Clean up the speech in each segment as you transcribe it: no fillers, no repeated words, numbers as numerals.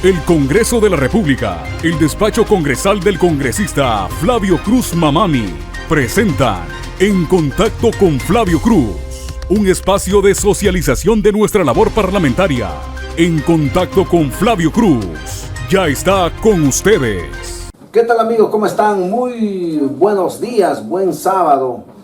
El Congreso de la República, el despacho congresal del congresista Flavio Cruz Mamani, presentan En Contacto con Flavio Cruz, un espacio de socialización de nuestra labor parlamentaria. En Contacto con Flavio Cruz, ya está con ustedes. ¿Qué tal, amigos? ¿Cómo están? Muy buenos días, buen sábado.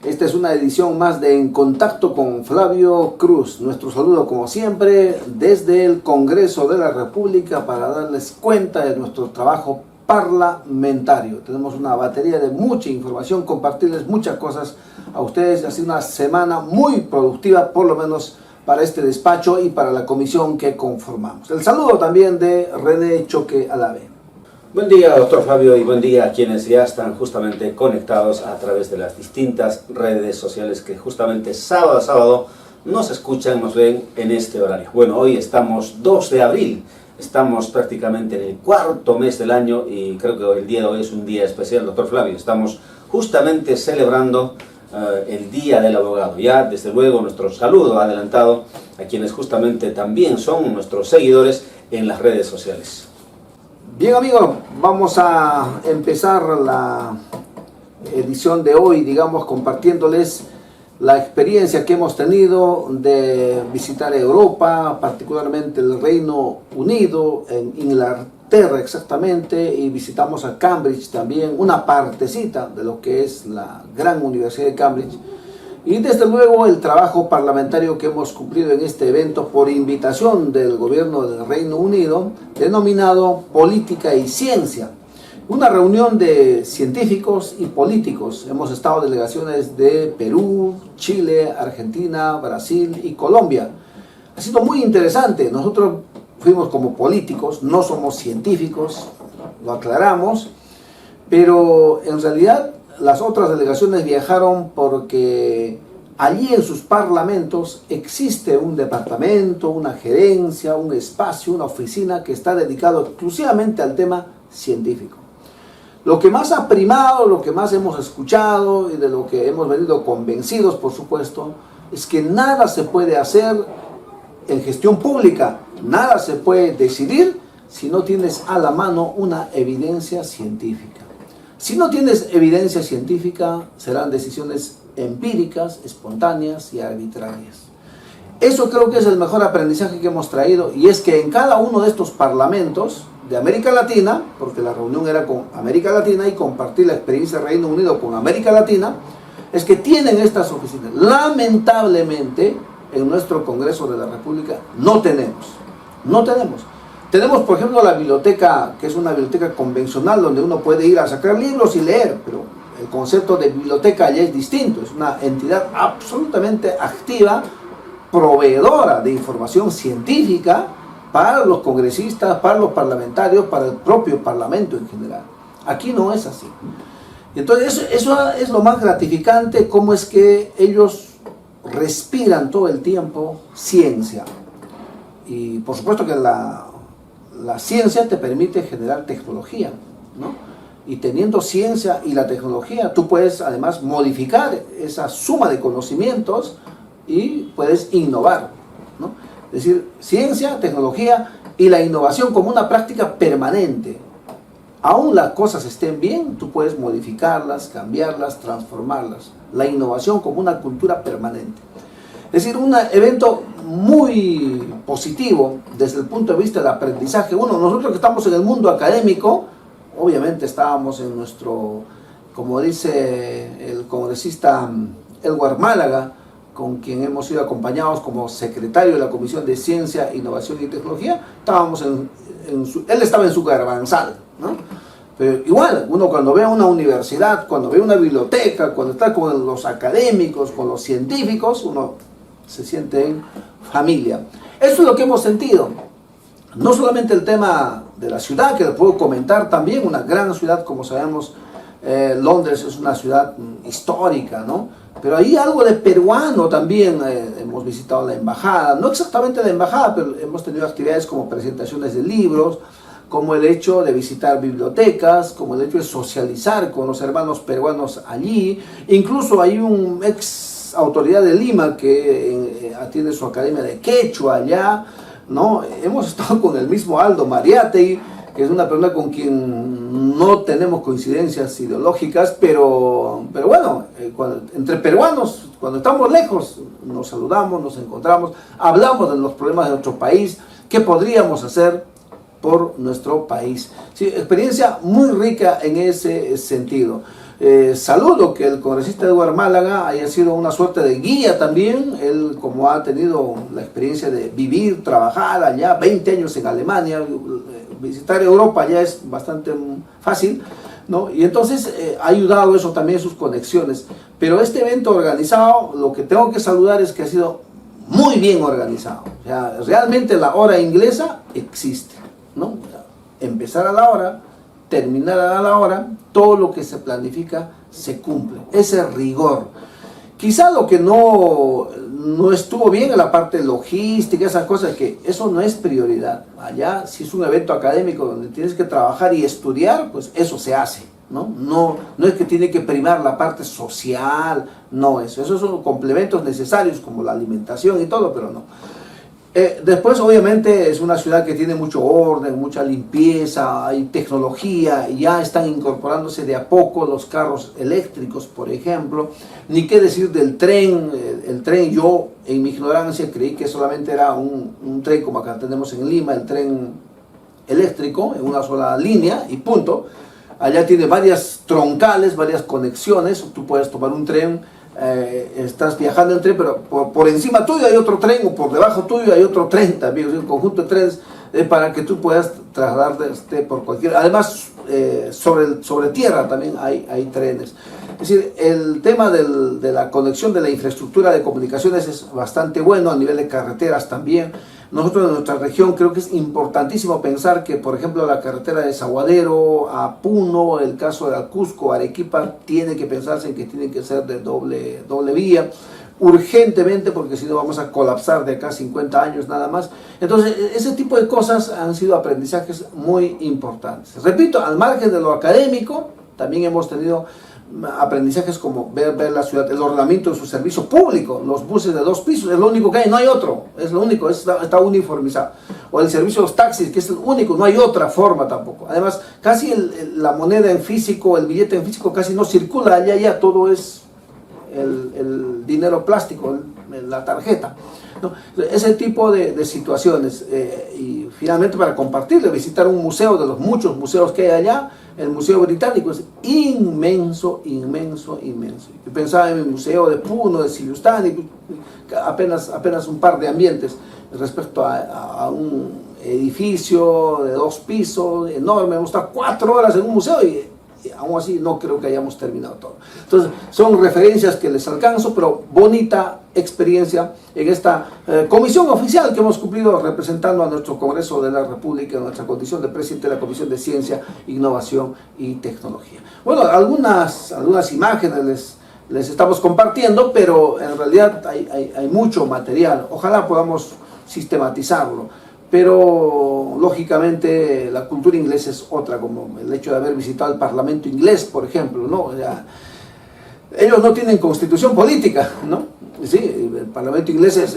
Esta es una edición más de En Contacto con Flavio Cruz. Nuestro saludo, como siempre, desde el Congreso de la República para darles cuenta de nuestro trabajo parlamentario. Tenemos una batería de mucha información, compartirles muchas cosas a ustedes. Ha sido una semana muy productiva, por lo menos para este despacho y para la comisión que conformamos. El saludo también de René Choque Alave. Buen día, doctor Flavio, y buen día a quienes ya están justamente conectados a través de las distintas redes sociales que justamente sábado a sábado nos escuchan, nos ven en este horario. Bueno, hoy estamos 2 de abril, estamos prácticamente en el cuarto mes del año y creo que el día de hoy es un día especial, doctor Flavio. Estamos justamente celebrando el Día del Abogado. Ya, desde luego, nuestro saludo adelantado a quienes justamente también son nuestros seguidores en las redes sociales. Bien, amigos, vamos a empezar la edición de hoy, digamos, compartiéndoles la experiencia que hemos tenido de visitar Europa, particularmente el Reino Unido, en Inglaterra exactamente, y visitamos a Cambridge también, una partecita de lo que es la gran Universidad de Cambridge. Y desde luego el trabajo parlamentario que hemos cumplido en este evento por invitación del gobierno del Reino Unido, denominado Política y Ciencia. Una reunión de científicos y políticos. Hemos estado delegaciones de Perú, Chile, Argentina, Brasil y Colombia. Ha sido muy interesante. Nosotros fuimos como políticos, no somos científicos, lo aclaramos, pero en realidad las otras delegaciones viajaron porque allí en sus parlamentos existe un departamento, una gerencia, un espacio, una oficina que está dedicado exclusivamente al tema científico. Lo que más ha primado, lo que más hemos escuchado y de lo que hemos venido convencidos, por supuesto, es que nada se puede hacer en gestión pública, nada se puede decidir si no tienes a la mano una evidencia científica. Si no tienes evidencia científica, serán decisiones empíricas, espontáneas y arbitrarias. Eso creo que es el mejor aprendizaje que hemos traído, y es que en cada uno de estos parlamentos de América Latina, porque la reunión era con América Latina y compartir la experiencia del Reino Unido con América Latina, es que tienen estas oficinas. Lamentablemente, en nuestro Congreso de la República no tenemos. Tenemos, por ejemplo, la biblioteca, que es una biblioteca convencional donde uno puede ir a sacar libros y leer, pero el concepto de biblioteca ya es distinto. Es una entidad absolutamente activa, proveedora de información científica para los congresistas, para los parlamentarios, para el propio parlamento en general. Aquí no es así. Entonces eso es lo más gratificante, cómo es que ellos respiran todo el tiempo ciencia. Y por supuesto que la ciencia te permite generar tecnología, ¿no? Y teniendo ciencia y la tecnología, tú puedes además modificar esa suma de conocimientos y puedes innovar, ¿no? Es decir, ciencia, tecnología y la innovación como una práctica permanente. Aún las cosas estén bien, tú puedes modificarlas, cambiarlas, transformarlas. La innovación como una cultura permanente. Es decir, un evento muy positivo desde el punto de vista del aprendizaje. Nosotros que estamos en el mundo académico, obviamente estábamos en nuestro, como dice el congresista Edward Málaga, con quien hemos sido acompañados como secretario de la Comisión de Ciencia, Innovación y Tecnología. Él estaba en su garbanzal, ¿no? Pero igual, uno cuando ve una universidad, cuando ve una biblioteca, cuando está con los académicos, con los científicos, uno se siente en familia. Eso es lo que hemos sentido. No solamente el tema de la ciudad, que le puedo comentar también, una gran ciudad, como sabemos, Londres es una ciudad histórica, ¿no? Pero hay algo de peruano también. Hemos visitado la embajada, no exactamente la embajada, pero hemos tenido actividades como presentaciones de libros, como el hecho de visitar bibliotecas, como el hecho de socializar con los hermanos peruanos allí. Incluso hay un ex autoridad de Lima que atiende su academia de quechua allá. ¿no? Hemos estado con el mismo Aldo Mariátegui, que es una persona con quien no tenemos coincidencias ideológicas, pero bueno, entre peruanos, cuando estamos lejos, nos saludamos, nos encontramos, hablamos de los problemas de nuestro país, qué podríamos hacer por nuestro país. Sí, experiencia muy rica en ese sentido. Saludo que el congresista Eduardo Málaga haya sido una suerte de guía también. Él, como ha tenido la experiencia de vivir, trabajar allá, 20 años en Alemania, visitar Europa ya es bastante fácil, ¿no? Y entonces ha ayudado eso también, sus conexiones. Pero este evento organizado, lo que tengo que saludar es que ha sido muy bien organizado. O sea, realmente la hora inglesa existe, ¿no? Empezar a la hora, terminar a la hora, todo lo que se planifica se cumple. Ese rigor. Quizá lo que no estuvo bien en la parte logística, esas cosas, que eso no es prioridad. Allá, si es un evento académico donde tienes que trabajar y estudiar, pues eso se hace, ¿no? No es que tiene que primar la parte social, no eso. Esos son complementos necesarios como la alimentación y todo, pero no. Después, obviamente, es una ciudad que tiene mucho orden, mucha limpieza, hay tecnología, ya están incorporándose de a poco los carros eléctricos, por ejemplo. Ni qué decir del tren. El tren, yo en mi ignorancia creí que solamente era un tren como acá tenemos en Lima, el tren eléctrico, en una sola línea y punto. Allá tiene varias troncales, varias conexiones, tú puedes tomar un tren. Estás viajando en tren, pero por encima tuyo hay otro tren, o por debajo tuyo hay otro tren también, un conjunto de trenes para que tú puedas trasladarte por cualquier... Además, sobre tierra también hay trenes. Es decir, el tema de la conexión de la infraestructura de comunicaciones es bastante bueno, a nivel de carreteras también. Nosotros en nuestra región creo que es importantísimo pensar que, por ejemplo, la carretera de Saguadero a Puno, el caso de Cusco, Arequipa, tiene que pensarse en que tiene que ser de doble vía, urgentemente, porque si no vamos a colapsar de acá 50 años nada más. Entonces, ese tipo de cosas han sido aprendizajes muy importantes. Repito, al margen de lo académico, también hemos tenido aprendizajes como ver la ciudad, el ordenamiento de su servicio público, los buses de 2 pisos, es lo único que hay, no hay otro, es lo único, está uniformizado. O el servicio de los taxis, que es el único, no hay otra forma tampoco. Además, casi la moneda en físico, el billete en físico casi no circula allá, ya todo es el dinero plástico, la tarjeta, ¿no? Ese tipo de situaciones. Y finalmente, para compartirle, visitar un museo de los muchos museos que hay allá. El Museo Británico es inmenso, inmenso, inmenso. Yo pensaba en el Museo de Puno, de Siliustani, apenas un par de ambientes respecto a un edificio de 2 pisos, enorme. Hemos estado 4 horas en un museo y aún así no creo que hayamos terminado todo. Entonces, son referencias que les alcanzo, pero bonita experiencia en esta comisión oficial que hemos cumplido representando a nuestro Congreso de la República en nuestra condición de presidente de la Comisión de Ciencia, Innovación y Tecnología. Bueno, algunas imágenes les estamos compartiendo, pero en realidad hay mucho material. Ojalá podamos sistematizarlo. Pero, lógicamente, la cultura inglesa es otra, como el hecho de haber visitado el Parlamento inglés, por ejemplo, ¿no? O sea, ellos no tienen constitución política, ¿no? Sí, el Parlamento inglés es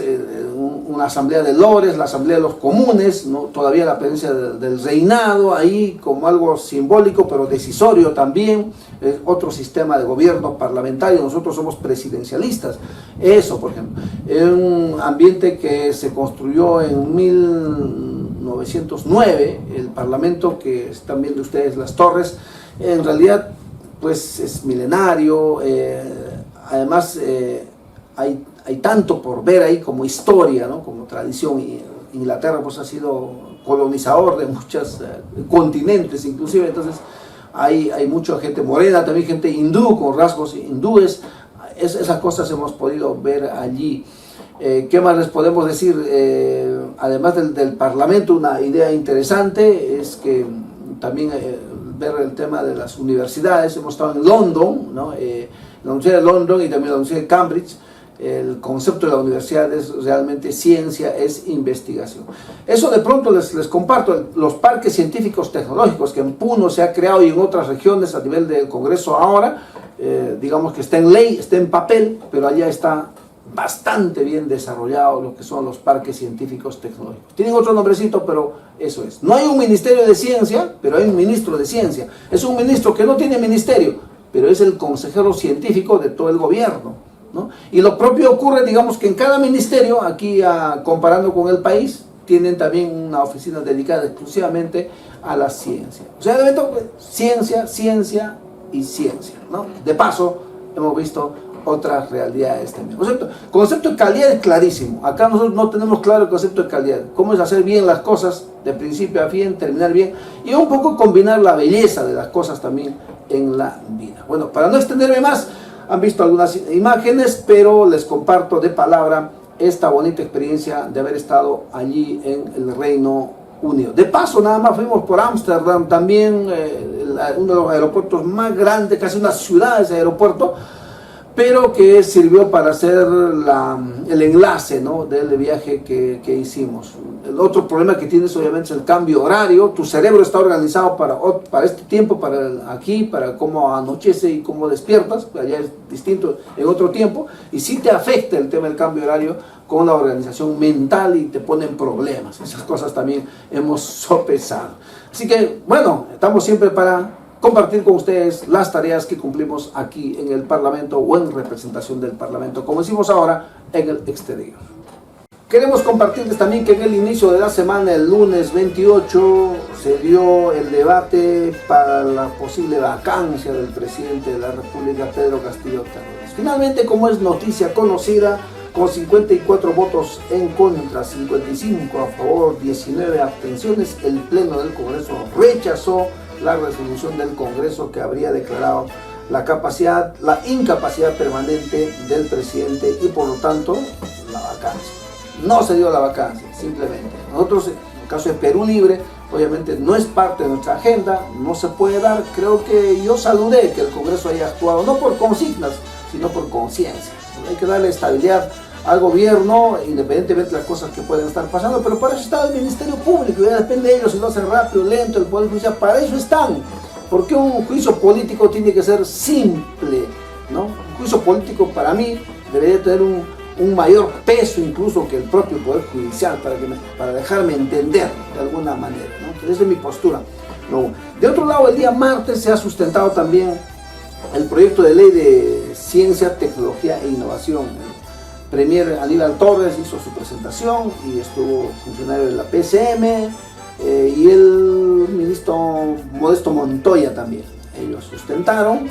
una asamblea de lores, la asamblea de los comunes, ¿no? Todavía la presencia del reinado ahí como algo simbólico, pero decisorio también. Es otro sistema de gobierno parlamentario, nosotros somos presidencialistas. Eso, por ejemplo, es un ambiente que se construyó en 1909, el Parlamento que están viendo ustedes, las torres, en realidad pues es milenario. Además hay tanto por ver ahí como historia, ¿no? Como tradición. Y Inglaterra pues ha sido colonizador de muchos continentes inclusive, entonces hay mucha gente morena, también gente hindú con rasgos hindúes. Esas cosas hemos podido ver allí. ¿Qué más les podemos decir? Además del Parlamento, una idea interesante es que también ver el tema de las universidades. Hemos estado en London, ¿no? La Universidad de London y también la Universidad de Cambridge. El concepto de la universidad es realmente ciencia, es investigación. Eso de pronto les comparto. Los parques científicos tecnológicos que en Puno se ha creado y en otras regiones a nivel del Congreso ahora, digamos que está en ley, está en papel, pero allá está bastante bien desarrollado lo que son los parques científicos tecnológicos. Tienen otro nombrecito, pero eso es. No hay un ministerio de ciencia, pero hay un ministro de ciencia. Es un ministro que no tiene ministerio, pero es el consejero científico de todo el gobierno, ¿no? Y lo propio ocurre, digamos, que en cada ministerio, aquí comparando con el país, tienen también una oficina dedicada exclusivamente a la ciencia. O sea, de momento, ciencia, ciencia y ciencia, ¿no? De paso, hemos visto otras realidades también. Concepto de calidad es clarísimo. Acá nosotros no tenemos claro el concepto de calidad. Cómo es hacer bien las cosas, de principio a fin, terminar bien, y un poco combinar la belleza de las cosas también en la vida. Bueno, para no extenderme más, han visto algunas imágenes, pero les comparto de palabra esta bonita experiencia de haber estado allí en el Reino Unido. De paso, nada más fuimos por Ámsterdam, también uno de los aeropuertos más grandes, casi una ciudad ese aeropuerto, pero que sirvió para hacer el enlace, ¿no?, del viaje que hicimos. El otro problema que tienes obviamente es el cambio horario. Tu cerebro está organizado para este tiempo, para aquí, para cómo anochece y cómo despiertas. Allá es distinto en otro tiempo, y sí te afecta el tema del cambio horario con la organización mental y te ponen problemas. Esas cosas también hemos sopesado. Así que, bueno, estamos siempre para compartir con ustedes las tareas que cumplimos aquí en el Parlamento o en representación del Parlamento, como decimos ahora, en el exterior. Queremos compartirles también que en el inicio de la semana, el lunes 28, se dio el debate para la posible vacancia del presidente de la República, Pedro Castillo Terrones. Finalmente, como es noticia conocida, con 54 votos en contra, 55 a favor, 19 abstenciones, el Pleno del Congreso rechazó la resolución del Congreso que habría declarado la incapacidad permanente del presidente y por lo tanto la vacancia. No se dio la vacancia, simplemente. Nosotros, en el caso de Perú Libre, obviamente no es parte de nuestra agenda, no se puede dar. Creo que yo saludé que el Congreso haya actuado, no por consignas, sino por conciencia. Hay que darle estabilidad al gobierno, independientemente de las cosas que pueden estar pasando, pero para eso está el Ministerio Público, ya depende de ellos si lo hacen rápido, lento, el Poder Judicial, para eso están. Porque un juicio político tiene que ser simple, ¿no? Un juicio político para mí debería tener un mayor peso incluso que el propio Poder Judicial, para dejarme entender de alguna manera, ¿no? Entonces, esa es mi postura. No. De otro lado, el día martes se ha sustentado también el proyecto de ley de ciencia, tecnología e innovación. Premier Aníbal Torres hizo su presentación y estuvo funcionario de la PCM y el ministro Modesto Montoya también. Ellos sustentaron.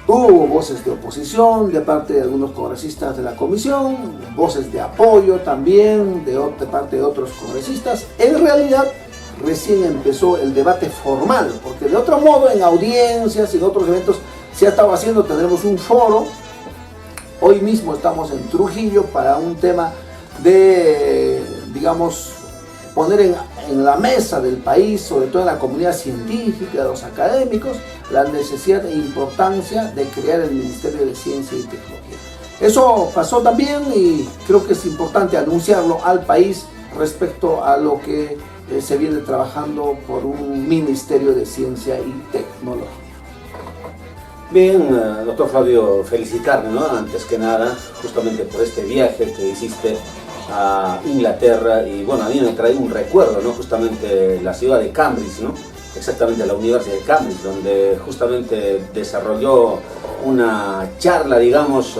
Hubo voces de oposición de parte de algunos congresistas de la comisión, voces de apoyo también de parte de otros congresistas. En realidad, recién empezó el debate formal, porque de otro modo, en audiencias y en otros eventos se ha estado haciendo. Tendremos un foro. Hoy mismo estamos en Trujillo para un tema de, digamos, poner en la mesa del país, sobre todo en la comunidad científica, de los académicos, la necesidad e importancia de crear el Ministerio de Ciencia y Tecnología. Eso pasó también y creo que es importante anunciarlo al país respecto a lo que se viene trabajando por un Ministerio de Ciencia y Tecnología. Bien, doctor Flavio, felicitarle, ¿no?, antes que nada, justamente por este viaje que hiciste a Inglaterra. Y bueno, a mí me trae un recuerdo, ¿no?, justamente la ciudad de Cambridge, ¿no?, exactamente la Universidad de Cambridge, donde justamente desarrolló una charla, digamos,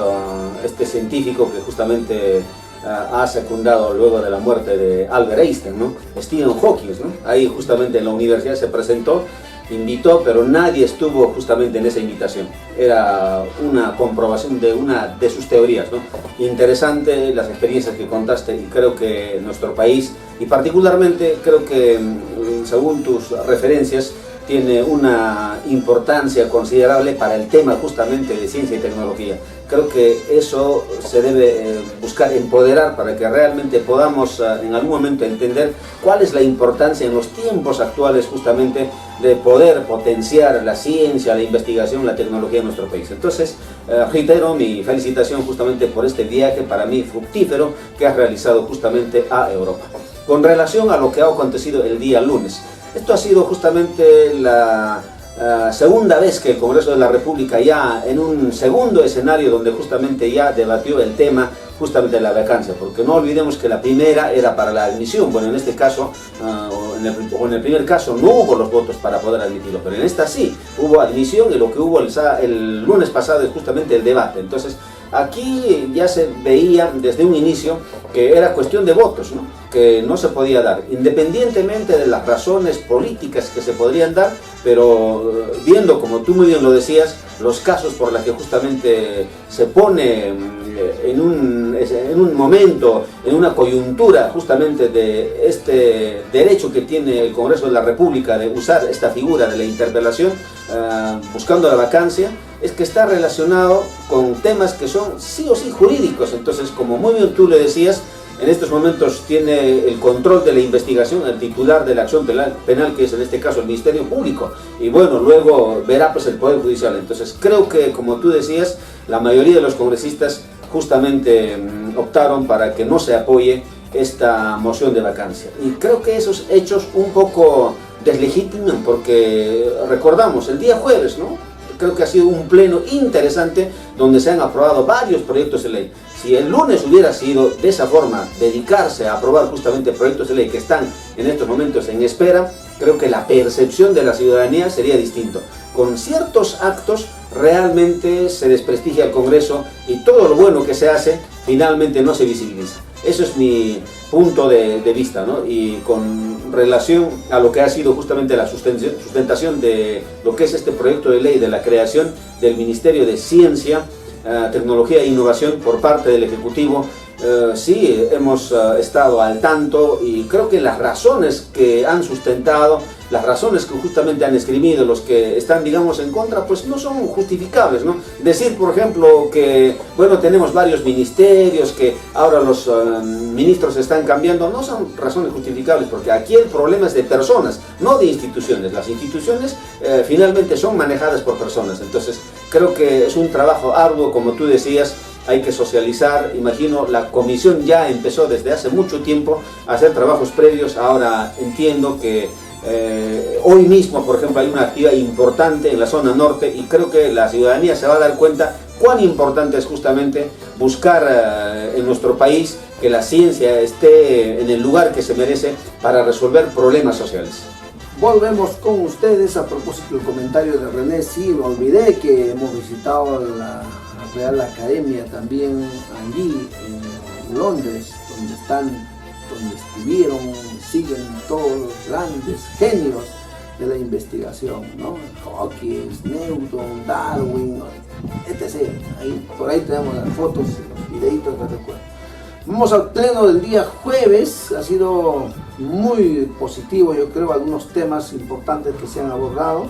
este científico que justamente ha secundado luego de la muerte de Albert Einstein, ¿no?, Stephen Hawking, ¿no? Ahí justamente en la universidad se presentó, invitó, pero nadie estuvo justamente en esa invitación. Era una comprobación de una de sus teorías, ¿no? Interesante las experiencias que contaste, y creo que nuestro país, y particularmente creo que según tus referencias, tiene una importancia considerable para el tema justamente de ciencia y tecnología. Creo que eso se debe buscar empoderar para que realmente podamos en algún momento entender cuál es la importancia en los tiempos actuales justamente de poder potenciar la ciencia, la investigación, la tecnología en nuestro país. Entonces, reitero mi felicitación justamente por este viaje para mí fructífero que has realizado justamente a Europa. Con relación a lo que ha acontecido el día lunes, esto ha sido justamente la segunda vez que el Congreso de la República, ya en un segundo escenario donde justamente ya debatió el tema, justamente la vacancia, porque no olvidemos que la primera era para la admisión. Bueno, en este caso, en el primer caso no hubo los votos para poder admitirlo, pero en esta sí, hubo admisión, y lo que hubo el lunes pasado es justamente el debate. Entonces, aquí ya se veía desde un inicio que era cuestión de votos, ¿no? Que no se podía dar, independientemente de las razones políticas que se podrían dar, pero viendo, como tú muy bien lo decías, los casos por los que justamente se pone en un momento, en una coyuntura justamente de este derecho que tiene el Congreso de la República de usar esta figura de la interpelación, buscando la vacancia, es que está relacionado con temas que son sí o sí jurídicos. Entonces, como muy bien tú le decías, en estos momentos tiene el control de la investigación el titular de la acción penal, que es en este caso el Ministerio Público, y bueno, luego verá pues el Poder Judicial. Entonces creo que, como tú decías, la mayoría de los congresistas justamente optaron para que no se apoye esta moción de vacancia, y creo que esos hechos un poco deslegitiman, porque recordamos el día jueves, ¿no? Creo que ha sido un pleno interesante donde se han aprobado varios proyectos de ley. Si el lunes hubiera sido de esa forma, dedicarse a aprobar justamente proyectos de ley que están en estos momentos en espera, creo que la percepción de la ciudadanía sería distinto. Con ciertos actos realmente se desprestigia el Congreso, y todo lo bueno que se hace finalmente no se visibiliza. Eso es mi punto de vista, ¿no? Y con relación a lo que ha sido justamente la sustentación de lo que es este proyecto de ley de la creación del Ministerio de Ciencia, Tecnología e Innovación por parte del Ejecutivo, sí hemos estado al tanto, y creo que las razones que han sustentado, las razones que justamente han esgrimido los que están, digamos, en contra, pues no son justificables, ¿no? Decir, por ejemplo, que, bueno, tenemos varios ministerios, que ahora los ministros están cambiando, no son razones justificables, porque aquí el problema es de personas, no de instituciones. Las instituciones finalmente son manejadas por personas. Entonces creo que es un trabajo arduo, como tú decías. Hay que socializar. Imagino la comisión ya empezó desde hace mucho tiempo a hacer trabajos previos. Ahora entiendo que hoy mismo, por ejemplo, hay una actividad importante en la zona norte, y creo que la ciudadanía se va a dar cuenta cuán importante es justamente buscar en nuestro país que la ciencia esté en el lugar que se merece para resolver problemas sociales. Volvemos con ustedes. A propósito del comentario de René, sí, me olvidé que hemos visitado la Real Academia también allí en Londres, donde estuvieron, siguen todos los grandes genios de la investigación, ¿no? Hawkins, Newton, Darwin, etc. Por ahí tenemos las fotos, los videitos que recuerdo. Vamos al pleno del día jueves. Ha sido muy positivo, yo creo, algunos temas importantes que se han abordado.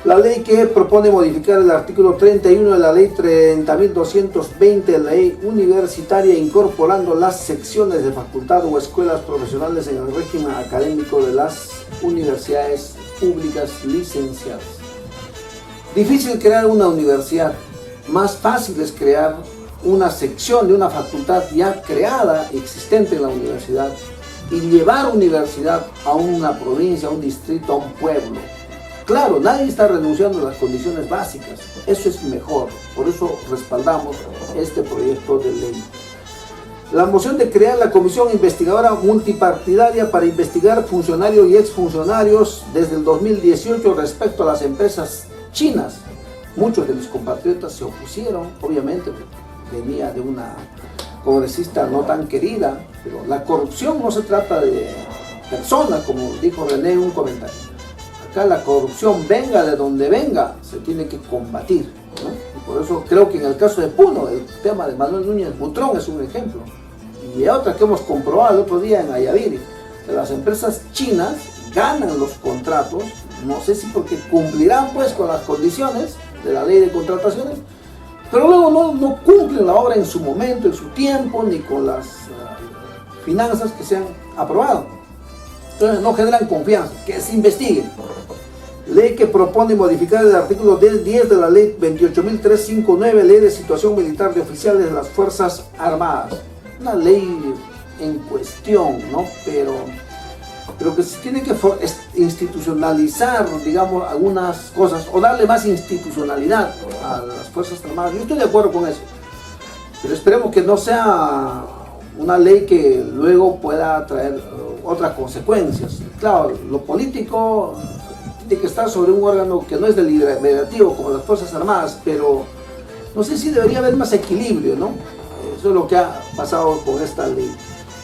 La ley que propone modificar el artículo 31 de la ley 30.220 de la ley universitaria, incorporando las secciones de facultad o escuelas profesionales en el régimen académico de las universidades públicas licenciadas. Difícil crear una universidad, más fácil es crear una sección de una facultad ya creada, existente en la universidad, y llevar universidad a una provincia, a un distrito, a un pueblo. Claro, nadie está renunciando a las condiciones básicas, eso es mejor, por eso respaldamos este proyecto de ley. La moción de crear la comisión investigadora multipartidaria para investigar funcionarios y exfuncionarios desde el 2018 respecto a las empresas chinas. Muchos de mis compatriotas se opusieron, obviamente, venía de una congresista no tan querida, pero la corrupción no se trata de personas, como dijo René en un comentario. Acá la corrupción, venga de donde venga, se tiene que combatir, ¿no? Y por eso creo que en el caso de Puno, el tema de Manuel Núñez Butrón es un ejemplo. Y otra que hemos comprobado el otro día en Ayaviri, que las empresas chinas ganan los contratos, no sé si porque cumplirán pues con las condiciones de la ley de contrataciones, pero luego no cumplen la obra en su momento, en su tiempo, ni con las finanzas que se han aprobado. Entonces no generan confianza, que se investiguen. Ley que propone modificar el artículo 10 de la ley 28.359, ley de situación militar de oficiales de las Fuerzas Armadas. Una ley en cuestión, ¿no? Pero que se tiene que institucionalizar, digamos, algunas cosas, o darle más institucionalidad a las Fuerzas Armadas. Yo estoy de acuerdo con eso. Pero esperemos que no sea una ley que luego pueda traer otras consecuencias. Claro, lo político tiene que estar sobre un órgano que no es deliberativo como las Fuerzas Armadas, pero no sé si debería haber más equilibrio, ¿no? Eso es lo que ha pasado con esta ley.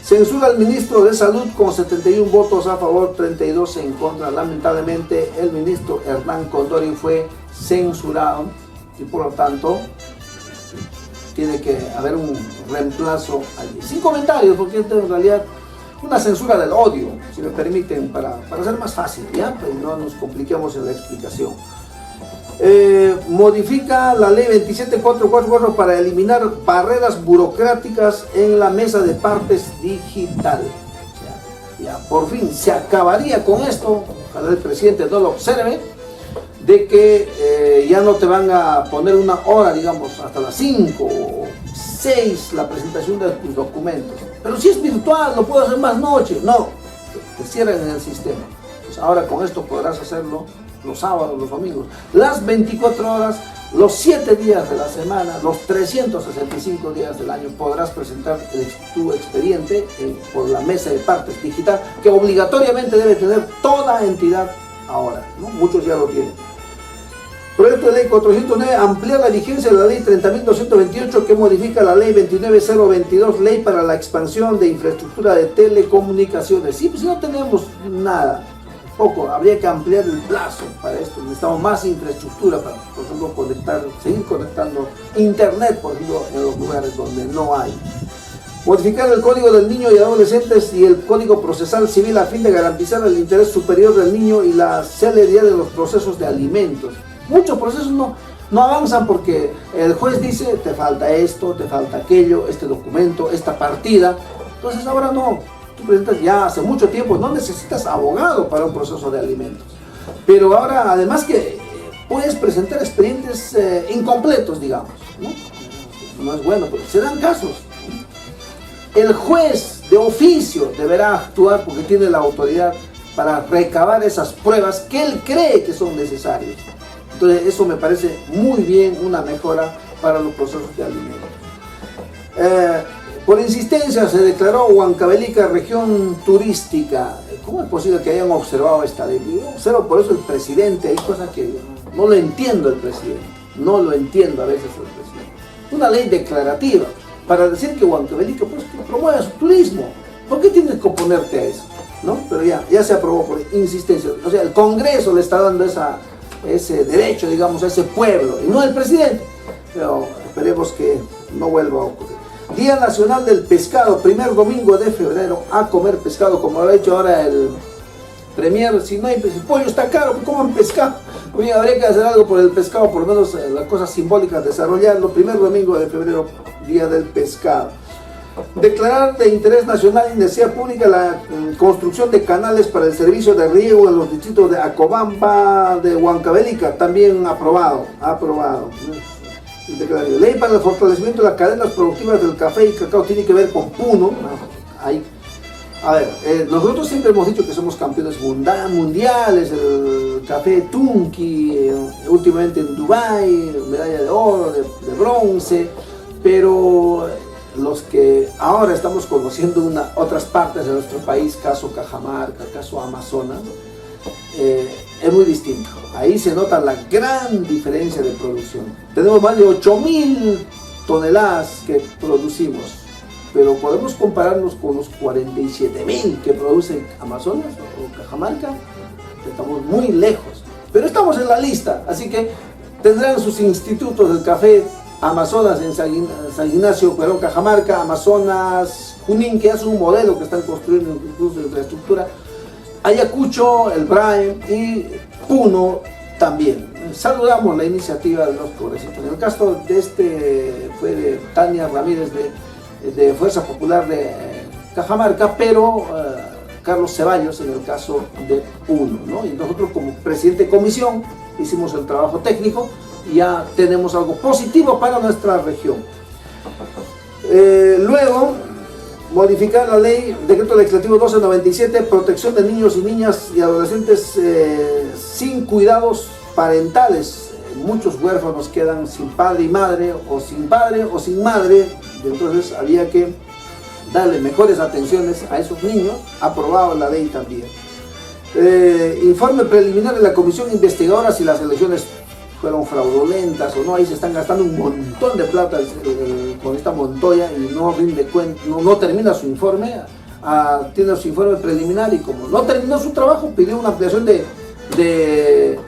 Censura al ministro de Salud con 71 votos a favor, 32 en contra. Lamentablemente el ministro Hernán Condori fue censurado y por lo tanto tiene que haber un reemplazo allí. Sin comentarios, porque esto en realidad una censura del odio, si me permiten, para ser más fácil, ¿ya? Pues no nos compliquemos en la explicación. Modifica la ley 27444 para eliminar barreras burocráticas en la mesa de partes digital. O sea, ya por fin se acabaría con esto, ojalá el presidente no lo observe, de que ya no te van a poner una hora, digamos, hasta las 5 o 6 la presentación de tus documentos. Pero si es virtual, lo puedo hacer más noche. No, te cierran en el sistema. Pues ahora con esto podrás hacerlo los sábados, los domingos, las 24 horas, los 7 días de la semana, los 365 días del año podrás presentar tu expediente por la mesa de partes digital, que obligatoriamente debe tener toda entidad ahora, ¿no? Muchos ya lo tienen. Proyecto de ley 409, ampliar la vigencia de la ley 30.228 que modifica la ley 29.022, ley para la expansión de infraestructura de telecomunicaciones. Sí, pues no tenemos nada. Poco, habría que ampliar el plazo para esto. Necesitamos más infraestructura para, por ejemplo, seguir conectando internet, por ejemplo, en los lugares donde no hay. Modificar el Código del Niño y Adolescentes y el Código Procesal Civil a fin de garantizar el interés superior del niño y la celeridad de los procesos de alimentos. Muchos procesos no avanzan porque el juez dice, te falta esto, te falta aquello, este documento, esta partida. Entonces ahora no. Tú presentas ya hace mucho tiempo, no necesitas abogado para un proceso de alimentos. Pero ahora, además que puedes presentar expedientes incompletos, digamos, ¿no? No es bueno, pero se dan casos. El juez de oficio deberá actuar porque tiene la autoridad para recabar esas pruebas que él cree que son necesarias. Entonces eso me parece muy bien, una mejora para los procesos de alimentos. Por insistencia se declaró Huancavelica región turística. ¿Cómo es posible que hayan observado esta ley? Yo observo por eso el presidente, hay cosas que no lo entiendo el presidente, no lo entiendo a veces el presidente. Una ley declarativa para decir que Huancavelica pues, que promueve su turismo. ¿Por qué tienes que oponerte a eso? ¿No? Pero ya se aprobó por insistencia. O sea, el Congreso le está dando ese derecho, digamos, a ese pueblo, y no el presidente. Pero esperemos que no vuelva a ocurrir. Día Nacional del Pescado, primer domingo de febrero, a comer pescado, como lo ha hecho ahora el Premier. Si el pollo está caro, pues coman pescado. Oye, habría que hacer algo por el pescado, por lo menos las cosas simbólicas, desarrollarlo. Primer domingo de febrero, Día del Pescado. Declarar de interés nacional y necesidad pública la construcción de canales para el servicio de riego en los distritos de Acobamba, de Huancavelica, también aprobado. Ley para el fortalecimiento de las cadenas productivas del café y cacao, tiene que ver con Puno. A ver, nosotros siempre hemos dicho que somos campeones mundiales, el café Tunki, últimamente en Dubái, medalla de oro, de bronce, pero los que ahora estamos conociendo otras partes de nuestro país, caso Cajamarca, caso Amazonas, es muy distinto. Ahí se nota la gran diferencia de producción. Tenemos más de 8.000 toneladas que producimos, pero podemos compararnos con los 47.000 que produce Amazonas o Cajamarca. Estamos muy lejos, pero estamos en la lista, así que tendrán sus institutos del café Amazonas en San Ignacio, Perón, Cajamarca, Amazonas, Junín, que es un modelo que están construyendo incluso de infraestructura, Ayacucho, el Braem y Puno también. Saludamos la iniciativa de los congresistas. En el caso de fue de Tania Ramírez de Fuerza Popular de Cajamarca, pero Carlos Ceballos en el caso de Puno, ¿no? Y nosotros como presidente de comisión hicimos el trabajo técnico y ya tenemos algo positivo para nuestra región. Luego, modificar la ley, decreto legislativo 1297, protección de niños y niñas y adolescentes sin cuidados parentales. Muchos huérfanos quedan sin padre y madre, o sin padre o sin madre, Y entonces había que darle mejores atenciones a esos niños, aprobado la ley también. Informe preliminar de la comisión investigadora si las elecciones fueron fraudulentas o no. Ahí se están gastando un montón de plata con esta Montoya y no rinde cuenta, no termina su informe. Tiene su informe preliminar y como no terminó su trabajo, pidió una ampliación de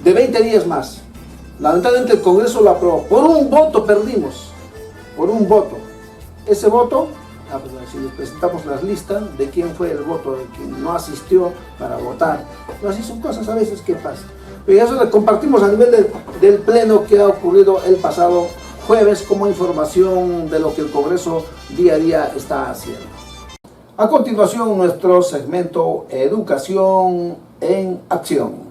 20 días más. Lamentablemente el Congreso lo aprobó. Por un voto perdimos, por un voto. Ese voto, si les presentamos las listas de quién fue el voto, de quien no asistió para votar. Pero así son cosas a veces que pasan. Y eso le compartimos a nivel del pleno que ha ocurrido el pasado jueves como información de lo que el Congreso día a día está haciendo. A continuación, nuestro segmento Educación en Acción.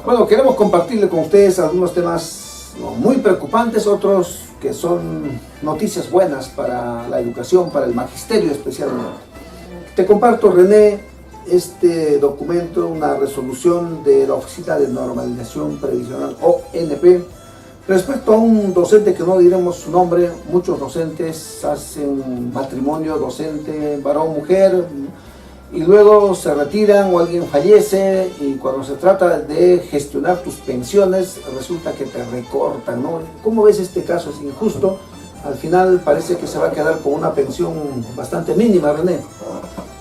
Bueno, queremos compartirle con ustedes algunos temas muy preocupantes, otros que son noticias buenas para la educación, para el magisterio especialmente. Te comparto, René, este documento, una resolución de la Oficina de Normalización Previsional, ONP, respecto a un docente que no diremos su nombre. Muchos docentes hacen matrimonio docente, varón-mujer, y luego se retiran o alguien fallece y cuando se trata de gestionar tus pensiones resulta que te recortan, ¿no? ¿Cómo ves este caso? ¿Es injusto? Al final parece que se va a quedar con una pensión bastante mínima, René.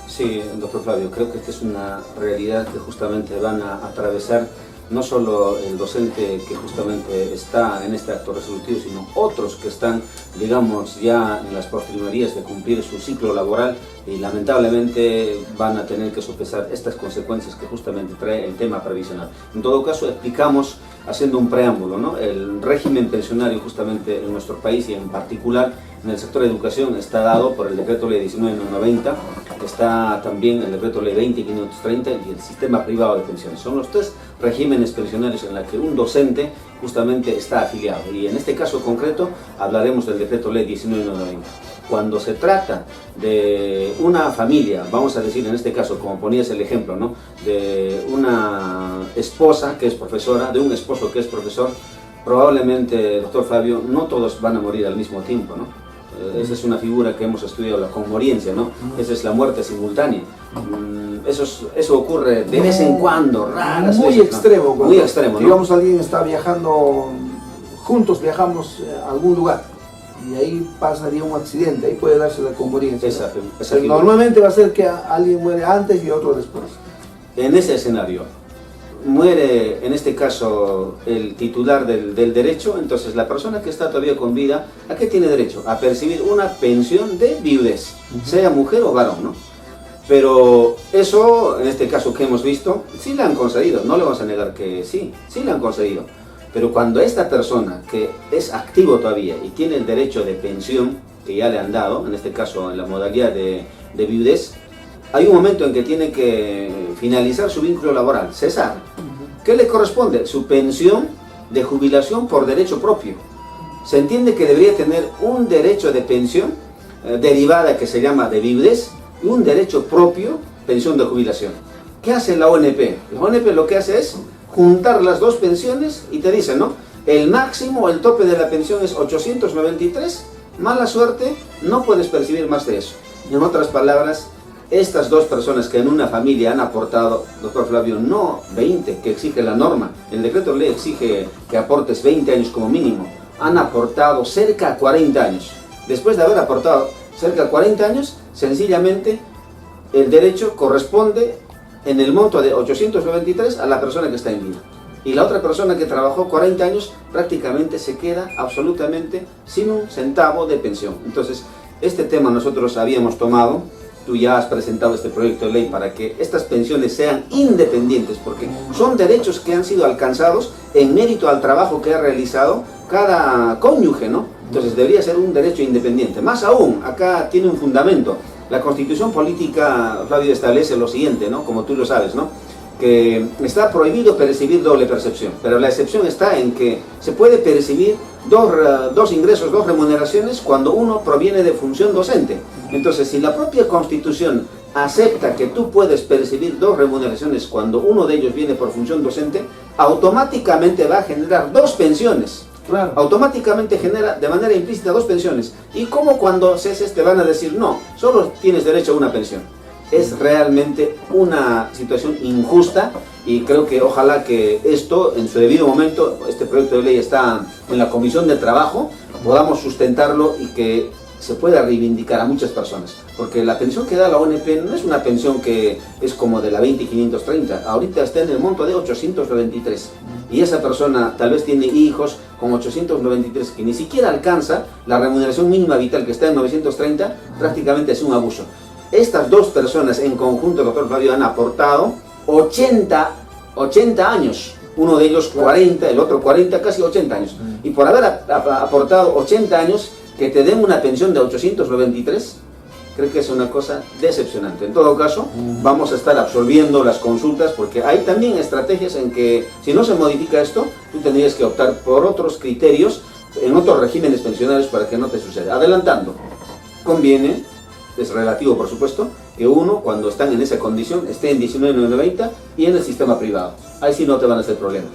Sí, doctor Flavio, creo que esta es una realidad que justamente van a atravesar no solo el docente que justamente está en este acto resolutivo, sino otros que están, digamos, ya en las postrimerías de cumplir su ciclo laboral y lamentablemente van a tener que sopesar estas consecuencias que justamente trae el tema previsional. En todo caso, explicamos, haciendo un preámbulo, ¿no? El régimen pensionario justamente en nuestro país y en particular en el sector de educación está dado por el decreto ley 1990, está también el decreto ley 20530 y el sistema privado de pensiones. Son los tres regímenes pensionarios en los que un docente justamente está afiliado, y en este caso concreto hablaremos del decreto ley 1990. Cuando se trata de una familia, vamos a decir en este caso, como ponías el ejemplo, ¿no? De una esposa que es profesora, de un esposo que es profesor, probablemente, doctor Fabio, no todos van a morir al mismo tiempo, ¿no? Esa es una figura que hemos estudiado, la conmoriencia, ¿no? Esa es la muerte simultánea. Eso ocurre de vez en cuando, raras muy veces, extremo, ¿no? Muy extremo, ¿no? Digamos, alguien está viajando, juntos viajamos a algún lugar y ahí pasaría un accidente, ahí puede darse la conmoriencia, ¿no? Normalmente va a ser que alguien muere antes y otro después. En ese escenario muere, en este caso, el titular del derecho, entonces la persona que está todavía con vida, ¿a qué tiene derecho? A percibir una pensión de viudez, sea mujer o varón, ¿no? Pero eso, en este caso que hemos visto, sí la han concedido, no le vamos a negar que sí la han concedido. Pero cuando esta persona que es activo todavía y tiene el derecho de pensión, que ya le han dado, en este caso en la modalidad de viudez, hay un momento en que tiene que finalizar su vínculo laboral, cesar. ¿Qué le corresponde? Su pensión de jubilación por derecho propio. Se entiende que debería tener un derecho de pensión derivada que se llama de viudez y un derecho propio, pensión de jubilación. ¿Qué hace la ONP? La ONP lo que hace es juntar las dos pensiones y te dice, ¿no? El máximo, el tope de la pensión es 893, mala suerte, no puedes percibir más de eso. En otras palabras, estas dos personas que en una familia han aportado, doctor Flavio, no 20, que exige la norma, el decreto ley exige que aportes 20 años como mínimo, han aportado cerca de 40 años. Después de haber aportado cerca de 40 años, sencillamente el derecho corresponde en el monto de 893 a la persona que está en vida. Y la otra persona que trabajó 40 años prácticamente se queda absolutamente sin un centavo de pensión. Entonces, este tema nosotros habíamos tomado. Tú ya has presentado este proyecto de ley para que estas pensiones sean independientes, porque son derechos que han sido alcanzados en mérito al trabajo que ha realizado cada cónyuge, ¿no? Entonces debería ser un derecho independiente. Más aún, acá tiene un fundamento. La Constitución Política, Flavio, establece lo siguiente, ¿no? Como tú lo sabes, ¿no? que está prohibido percibir doble percepción, pero la excepción está en que se puede percibir dos ingresos, dos remuneraciones cuando uno proviene de función docente. Entonces, si la propia Constitución acepta que tú puedes percibir dos remuneraciones cuando uno de ellos viene por función docente, automáticamente va a generar dos pensiones. Claro. Automáticamente genera de manera implícita dos pensiones. ¿Y cómo cuando ceses te van a decir no, solo tienes derecho a una pensión? Es realmente una situación injusta y creo que ojalá que esto en su debido momento, este proyecto de ley está en la Comisión de Trabajo, podamos sustentarlo y que se pueda reivindicar a muchas personas, porque la pensión que da la ONP no es una pensión que es como de la 20.530, ahorita está en el monto de 893 y esa persona tal vez tiene hijos con 893 que ni siquiera alcanza la remuneración mínima vital que está en 930, prácticamente es un abuso. Estas dos personas en conjunto, doctor Fabio, han aportado 80 años, uno de ellos 40, el otro 40, casi 80 años, y por haber aportado 80 años, que te den una pensión de 893, creo que es una cosa decepcionante. En todo caso, vamos a estar absorbiendo las consultas, porque hay también estrategias en que, si no se modifica esto, tú tendrías que optar por otros criterios, en otros regímenes pensionarios para que no te suceda. Adelantando, conviene, es relativo por supuesto, que uno, cuando están en esa condición, esté en 19.990 y en el sistema privado. Ahí sí no te van a hacer problema.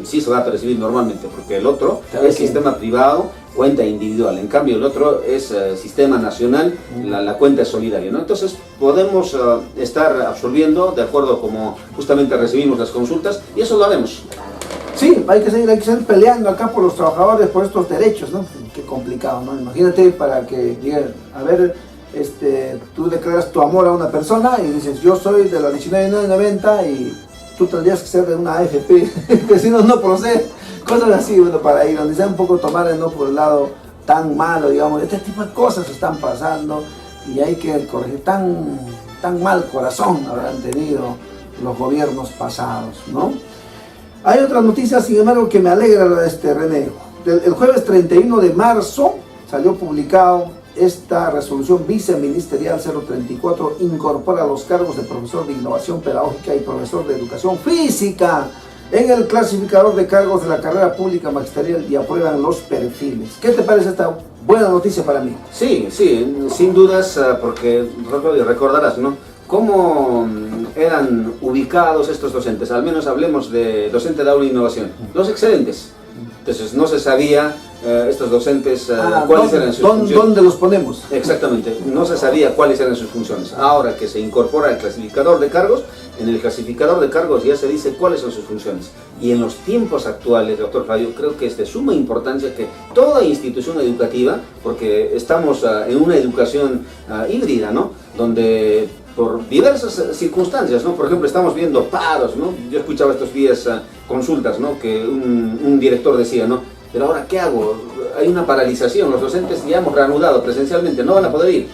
Sí se va a percibir normalmente, porque el otro es sistema privado, cuenta individual. En cambio, el otro es sistema nacional, la cuenta es solidaria, ¿no? Entonces, podemos estar absorbiendo de acuerdo como justamente recibimos las consultas, y eso lo haremos. Sí, hay que seguir peleando acá por los trabajadores, por estos derechos, ¿no? Qué complicado, ¿no? Imagínate para que digan, a ver, tú declaras tu amor a una persona y dices, yo soy de la 19.990 y tú tendrías que ser de una AFP, que si no, no procede. Cosas así, bueno, para ir, donde sea un poco tomar no por el lado tan malo, digamos, este tipo de cosas están pasando y hay que corregir. Tan mal corazón habrán tenido los gobiernos pasados, ¿no? Hay otra noticia, sin embargo, que me alegra, René. El jueves 31 de marzo salió publicado esta resolución viceministerial 034, incorpora los cargos de profesor de innovación pedagógica y profesor de educación física en el clasificador de cargos de la carrera pública magisterial y aprueban los perfiles. ¿Qué te parece esta buena noticia para mí? Sí, sin dudas, porque recordarás, ¿no?, cómo eran ubicados estos docentes. Al menos hablemos de docente de aula de innovación, los excelentes. Entonces no se sabía estos docentes cuáles eran sus funciones. ¿Dónde los ponemos? Exactamente, no se sabía cuáles eran sus funciones. Ahora que se incorpora el clasificador de cargos, en el clasificador de cargos ya se dice cuáles son sus funciones. Y en los tiempos actuales, doctor Fabio, creo que es de suma importancia que toda institución educativa, porque estamos en una educación híbrida, ¿no?, donde por diversas circunstancias, ¿no?, por ejemplo, estamos viendo paros, ¿no? Yo escuchaba estos días consultas, ¿no?, que un director decía, ¿no?, pero ahora ¿qué hago? Hay una paralización, los docentes ya hemos reanudado presencialmente, no van a poder ir.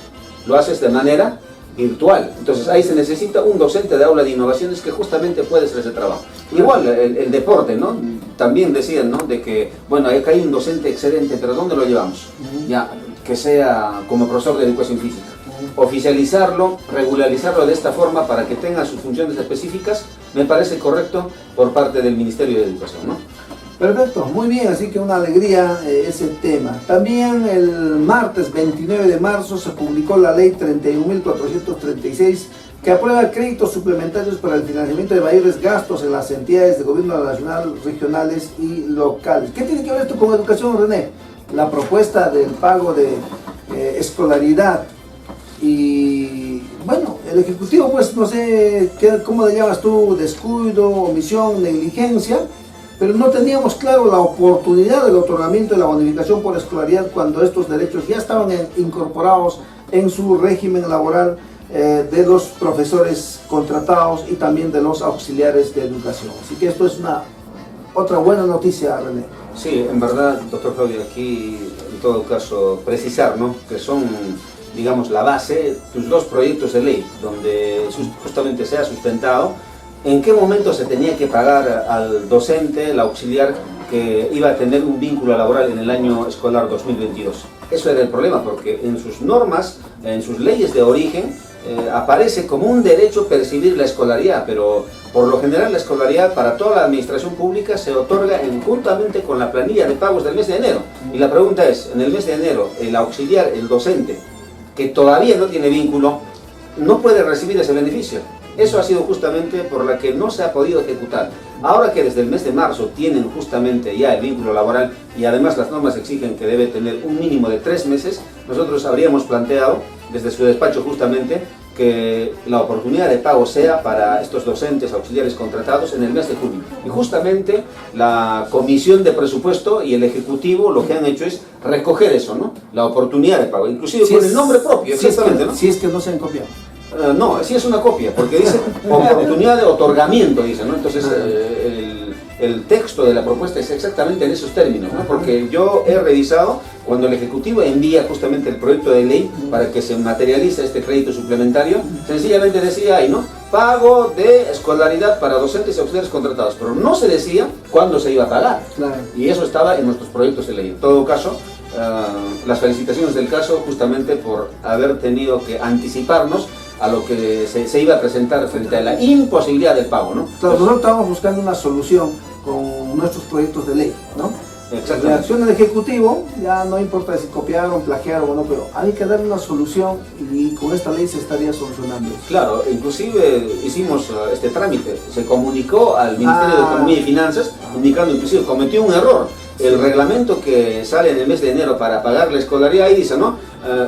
Lo haces de manera virtual. Entonces ahí se necesita un docente de aula de innovaciones que justamente puede hacer ese trabajo. Igual el deporte, ¿no?, también decían, ¿no?, de que, bueno, acá hay un docente excelente, pero ¿dónde lo llevamos? Ya, que sea como profesor de educación física. Oficializarlo, regularizarlo de esta forma para que tenga sus funciones específicas, me parece correcto por parte del Ministerio de Educación, ¿no? Perfecto, muy bien, así que una alegría ese tema. También el martes 29 de marzo se publicó la ley 31.436 que aprueba créditos suplementarios para el financiamiento de mayores gastos en las entidades de gobierno nacional, regionales y locales. ¿Qué tiene que ver esto con educación, René? La propuesta del pago de escolaridad. Y bueno, el Ejecutivo, pues no sé cómo le llamas tú, descuido, omisión, negligencia, pero no teníamos claro la oportunidad del otorgamiento de la bonificación por escolaridad cuando estos derechos ya estaban incorporados en su régimen laboral de los profesores contratados y también de los auxiliares de educación. Así que esto es otra buena noticia, René. Sí, en verdad, doctor Fabio, aquí en todo caso precisar, ¿no?, que son, digamos, la base, tus dos proyectos de ley, donde justamente se ha sustentado en qué momento se tenía que pagar al docente, el auxiliar, que iba a tener un vínculo laboral en el año escolar 2022. Eso era el problema, porque en sus normas, en sus leyes de origen, aparece como un derecho percibir la escolaridad, pero por lo general la escolaridad para toda la administración pública se otorga juntamente con la planilla de pagos del mes de enero. Y la pregunta es, en el mes de enero, el auxiliar, el docente, que todavía no tiene vínculo, no puede recibir ese beneficio. Eso ha sido justamente por la que no se ha podido ejecutar. Ahora que desde el mes de marzo tienen justamente ya el vínculo laboral y además las normas exigen que debe tener un mínimo de 3 meses, nosotros habríamos planteado desde su despacho justamente que la oportunidad de pago sea para estos docentes auxiliares contratados en el mes de junio. Y justamente la Comisión de Presupuesto y el Ejecutivo lo que han hecho es recoger eso, ¿no? La oportunidad de pago, inclusive con el nombre propio, exactamente, ¿no? Si es que no se han copiado. No, sí es una copia, porque dice oportunidad de otorgamiento, dice, ¿no? Entonces el texto de la propuesta es exactamente en esos términos, ¿no? Porque yo he revisado cuando el Ejecutivo envía justamente el proyecto de ley para que se materialice este crédito suplementario, sencillamente decía ahí, ¿no? Pago de escolaridad para docentes y auxiliares contratados, pero no se decía cuándo se iba a pagar. Claro. Y eso estaba en nuestros proyectos de ley. En todo caso, las felicitaciones del caso justamente por haber tenido que anticiparnos a lo que se iba a presentar frente a la imposibilidad del pago, ¿no? Claro, nosotros estábamos buscando una solución con nuestros proyectos de ley, ¿no? Exactamente. La acción del Ejecutivo, ya no importa si copiaron, plagiaron o no, pero hay que darle una solución y con esta ley se estaría solucionando eso. Claro, inclusive hicimos este trámite, se comunicó al Ministerio de Economía y Finanzas, indicando inclusive cometió un error. El reglamento que sale en el mes de enero para pagar la escolaridad, ahí dice, ¿no?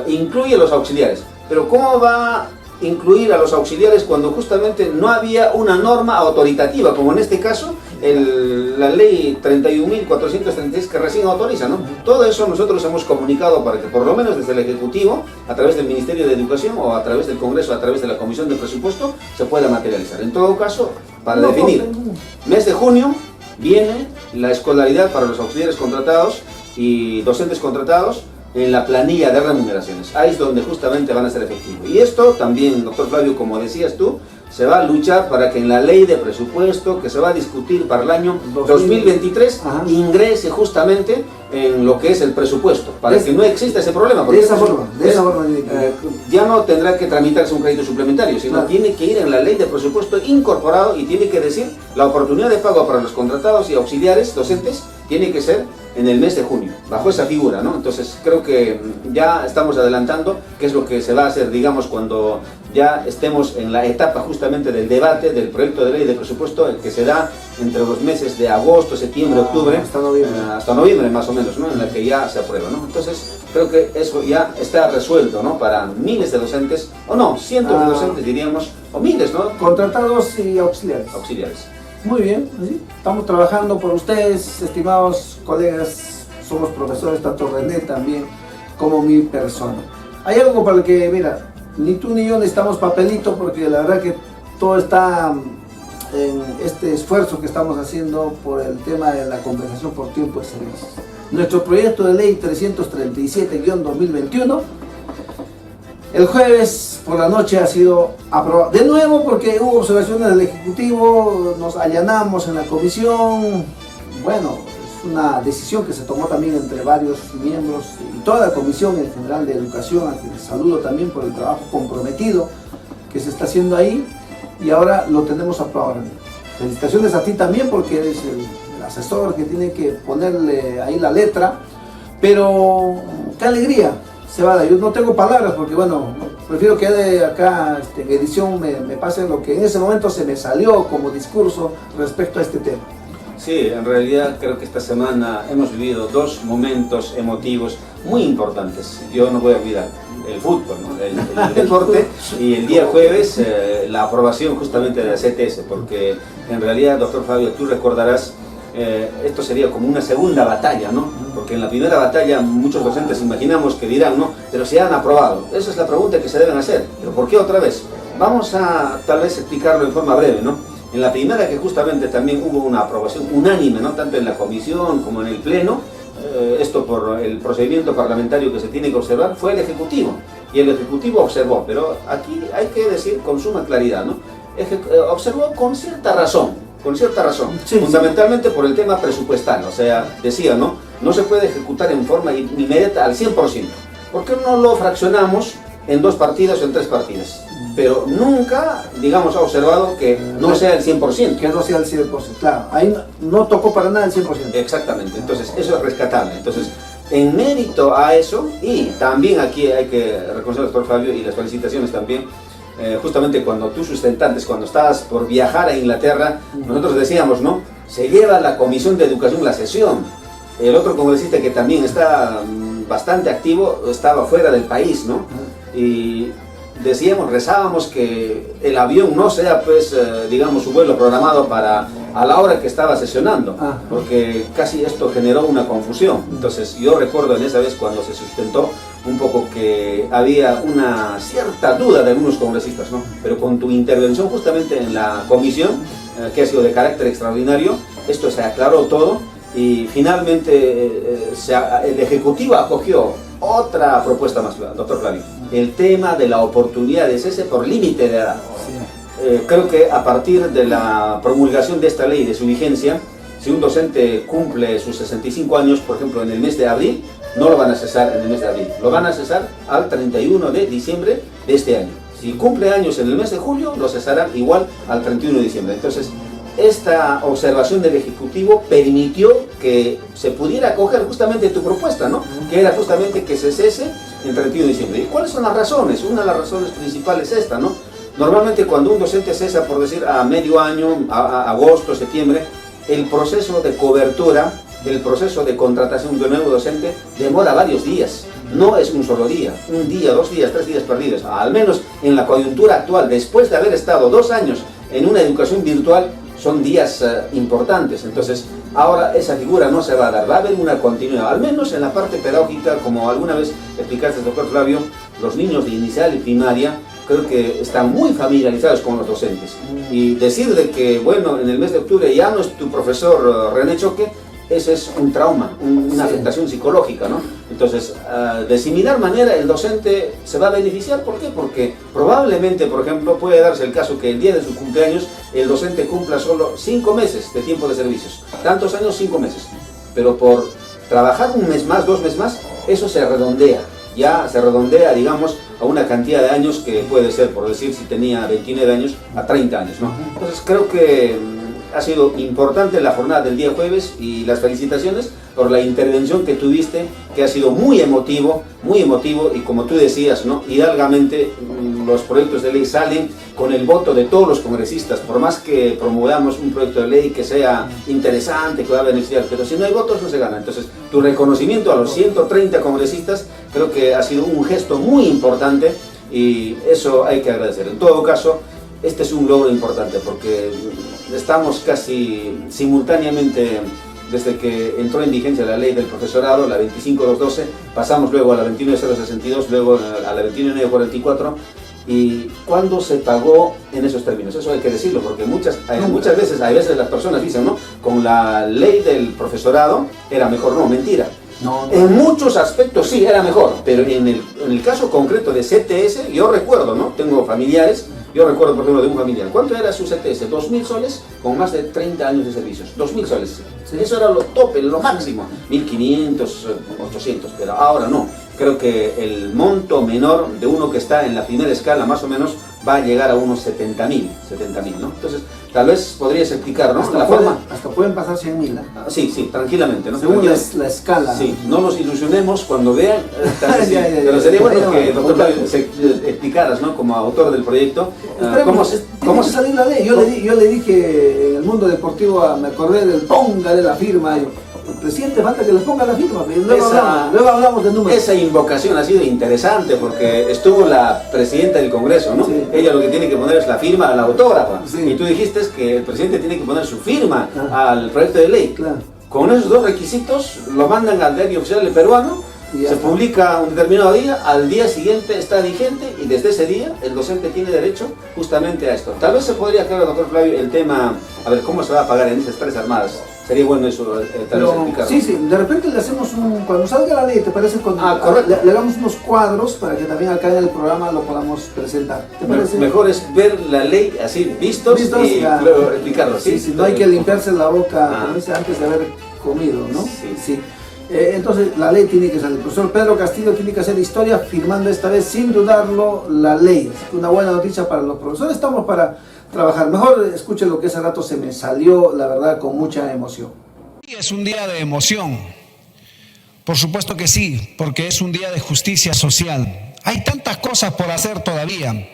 Incluye los auxiliares. Pero ¿cómo va a incluir a los auxiliares cuando justamente no había una norma autoritativa, como en este caso la ley 31.436 que recién autoriza, ¿no? Todo eso nosotros hemos comunicado para que por lo menos desde el Ejecutivo, a través del Ministerio de Educación o a través del Congreso, a través de la Comisión de Presupuesto, se pueda materializar. En todo caso, para definir, mes de junio viene la escolaridad para los auxiliares contratados y docentes contratados en la planilla de remuneraciones. Ahí es donde justamente van a ser efectivos. Y esto también, doctor Flavio, como decías tú, se va a luchar para que en la ley de presupuesto que se va a discutir para el año 2023 ingrese justamente en lo que es el presupuesto, para que no exista ese problema. De esa forma. Ya no tendrá que tramitarse un crédito suplementario, sino tiene que ir en la ley de presupuesto incorporado y tiene que decir la oportunidad de pago para los contratados y auxiliares docentes tiene que ser en el mes de junio, bajo esa figura, ¿no? Entonces creo que ya estamos adelantando qué es lo que se va a hacer, digamos, cuando ya estemos en la etapa justamente del debate del proyecto de ley de presupuesto que se da entre los meses de agosto, septiembre, octubre, hasta noviembre más o menos, ¿no? En la que ya se aprueba, ¿no? Entonces creo que eso ya está resuelto, ¿no? Para miles de docentes, o no, cientos de docentes diríamos, o miles, ¿no? Contratados y auxiliares. Muy bien, ¿sí? Estamos trabajando por ustedes, estimados colegas, somos profesores, tanto René también como mi persona. Hay algo para el que, mira, ni tú ni yo necesitamos papelito porque la verdad que todo está en este esfuerzo que estamos haciendo por el tema de la compensación por tiempo de servicio. Nuestro proyecto de ley 337-2021 el jueves por la noche ha sido aprobado. De nuevo porque hubo observaciones del Ejecutivo, nos allanamos en la comisión. Bueno, es una decisión que se tomó también entre varios miembros y toda la comisión en general de educación, a quien les saludo también por el trabajo comprometido que se está haciendo ahí. Y ahora lo tenemos aprobado. Felicitaciones a ti también porque eres el asesor que tiene que ponerle ahí la letra. Pero qué alegría. Se va a dar. Yo no tengo palabras porque bueno, prefiero que de acá en edición me pase lo que en ese momento se me salió como discurso respecto a este tema. Sí, en realidad creo que esta semana hemos vivido dos momentos emotivos muy importantes. Yo no voy a olvidar el fútbol, ¿no? el deporte y el día jueves la aprobación justamente de la CTS, porque en realidad, doctor Fabio, tú recordarás, esto sería como una segunda batalla, ¿no? Porque en la primera batalla muchos docentes imaginamos que dirán, ¿no? Pero se han aprobado. Esa es la pregunta que se deben hacer. ¿Pero por qué otra vez? Vamos a tal vez explicarlo en forma breve, ¿no? En la primera, que justamente también hubo una aprobación unánime, ¿no? Tanto en la comisión como en el pleno, esto por el procedimiento parlamentario que se tiene que observar, fue el Ejecutivo. Y el Ejecutivo observó, pero aquí hay que decir con suma claridad, ¿no? Observó con cierta razón. Fundamentalmente por el tema presupuestal, o sea, decía, ¿no? No se puede ejecutar en forma inmediata al 100%. ¿Por qué no lo fraccionamos en 2 partidas o en 3 partidas? pero nunca, digamos, ha observado que no sea el 100%. Que no sea el 100%, claro. Ahí no tocó para nada el 100%. Exactamente, entonces eso es rescatable. Entonces, en mérito a eso, y también aquí hay que reconocer al doctor Flavio y las felicitaciones también, justamente cuando tú sustentantes, cuando estabas por viajar a Inglaterra, nosotros decíamos, ¿no? Se lleva la Comisión de Educación la sesión. El otro congresista que también está bastante activo estaba fuera del país, ¿no? Y decíamos, rezábamos que el avión no sea, pues, digamos, su vuelo programado para a la hora que estaba sesionando, porque casi esto generó una confusión. Entonces yo recuerdo en esa vez cuando se sustentó un poco que había una cierta duda de algunos congresistas, ¿no? Pero con tu intervención justamente en la comisión, que ha sido de carácter extraordinario, esto se aclaró todo y finalmente el Ejecutivo acogió otra propuesta más, doctor Flavio, el tema de la oportunidad de cese por límite de edad. Creo que a partir de la promulgación de esta ley, de su vigencia, si un docente cumple sus 65 años, por ejemplo, en el mes de abril, no lo van a cesar en el mes de abril, lo van a cesar al 31 de diciembre de este año. Si cumple años en el mes de julio, lo cesarán igual al 31 de diciembre. Entonces, esta observación del Ejecutivo permitió que se pudiera acoger justamente tu propuesta, ¿no? Que era justamente que se cese el 31 de diciembre. ¿Y cuáles son las razones? Una de las razones principales es esta, ¿no? Normalmente cuando un docente cesa, por decir, a medio año, a agosto, septiembre, el proceso de cobertura, el proceso de contratación de un nuevo docente demora varios días. No es un solo día, un día, 2 días, 3 días perdidos. Al menos en la coyuntura actual, después de haber estado 2 años en una educación virtual, son días importantes. Entonces, ahora esa figura no se va a dar, va a haber una continuidad, al menos en la parte pedagógica, como alguna vez explicaste, doctor Flavio, los niños de inicial y primaria creo que están muy familiarizados con los docentes. Y decir de que, bueno, en el mes de octubre ya no es tu profesor René Choque, ese es un trauma, una afectación psicológica, ¿no? Entonces, de similar manera, el docente se va a beneficiar. ¿Por qué? Porque probablemente, por ejemplo, puede darse el caso que el día de su cumpleaños el docente cumpla solo 5 meses de tiempo de servicios. Tantos años, 5 meses. Pero por trabajar 1 mes más, 2 meses más, eso se redondea. Ya se redondea, digamos, a una cantidad de años que puede ser, por decir, si tenía 29 años, a 30 años, ¿no? Entonces, creo que ha sido importante la jornada del día jueves y las felicitaciones por la intervención que tuviste, que ha sido muy emotivo y como tú decías, ¿no? Hidalgamente los proyectos de ley salen con el voto de todos los congresistas, por más que promovamos un proyecto de ley que sea interesante, que va a beneficiar, pero si no hay votos no se gana. Entonces, tu reconocimiento a los 130 congresistas creo que ha sido un gesto muy importante y eso hay que agradecer. En todo caso, este es un logro importante porque estamos casi simultáneamente, desde que entró en vigencia la ley del profesorado, la 25212, pasamos luego a la 29062, luego a la 21944, y ¿cuándo se pagó en esos términos? Eso hay que decirlo, porque muchas veces las personas dicen, ¿no? Con la ley del profesorado era mejor. No, mentira. En muchos aspectos sí era mejor, pero en el caso concreto de CTS, yo recuerdo, ¿no? Tengo familiares. Yo recuerdo, por ejemplo, de un familiar. ¿Cuánto era su CTS? 2.000 soles con más de 30 años de servicios. 2.000 soles. Eso era lo tope, lo máximo. 1.500, 800, pero ahora no. Creo que el monto menor de uno que está en la primera escala, más o menos, va a llegar a unos 70.000, ¿no? Entonces, tal vez podrías explicar, ¿no? Hasta pueden pasar 100.000, ¿eh? Sí, tranquilamente, ¿no? Según la escala. Sí, no nos ilusionemos cuando vean, pero sería bueno que, doctor Flavio, explicaras, ¿no? Como autor del proyecto, ¿cómo se salir la ley? Yo le dije en el mundo deportivo, me acordé del póngale la firma. Presidente, falta que les ponga la firma, luego hablamos de números. Esa invocación ha sido interesante porque estuvo la presidenta del Congreso, ¿no? Sí. Ella lo que tiene que poner es la firma a la autógrafa. Sí. Y tú dijiste que el presidente tiene que poner su firma al proyecto de ley. Claro. Con esos 2 requisitos lo mandan al diario oficial del peruano, se publica un determinado día, al día siguiente está vigente y desde ese día el docente tiene derecho justamente a esto. Tal vez se podría aclarar, doctor Flavio, el tema, a ver, ¿cómo se va a pagar en esas 3 armadas? Sería bueno eso, tal vez explicarlo. Sí, de repente le hacemos cuando salga la ley, ¿te parece? Le hagamos unos cuadros para que también acá en el programa lo podamos presentar. ¿Te parece? Mejor es ver la ley así, vistos y luego explicarlo. Sí, no hay que limpiarse la boca antes de haber comido, ¿no? Sí. Entonces la ley tiene que salir. El profesor Pedro Castillo tiene que hacer historia firmando esta vez sin dudarlo la ley. Una buena noticia para los profesores. Estamos para trabajar. Mejor escuche lo que hace rato se me salió, la verdad, con mucha emoción. Es un día de emoción. Por supuesto que sí, porque es un día de justicia social. Hay tantas cosas por hacer todavía.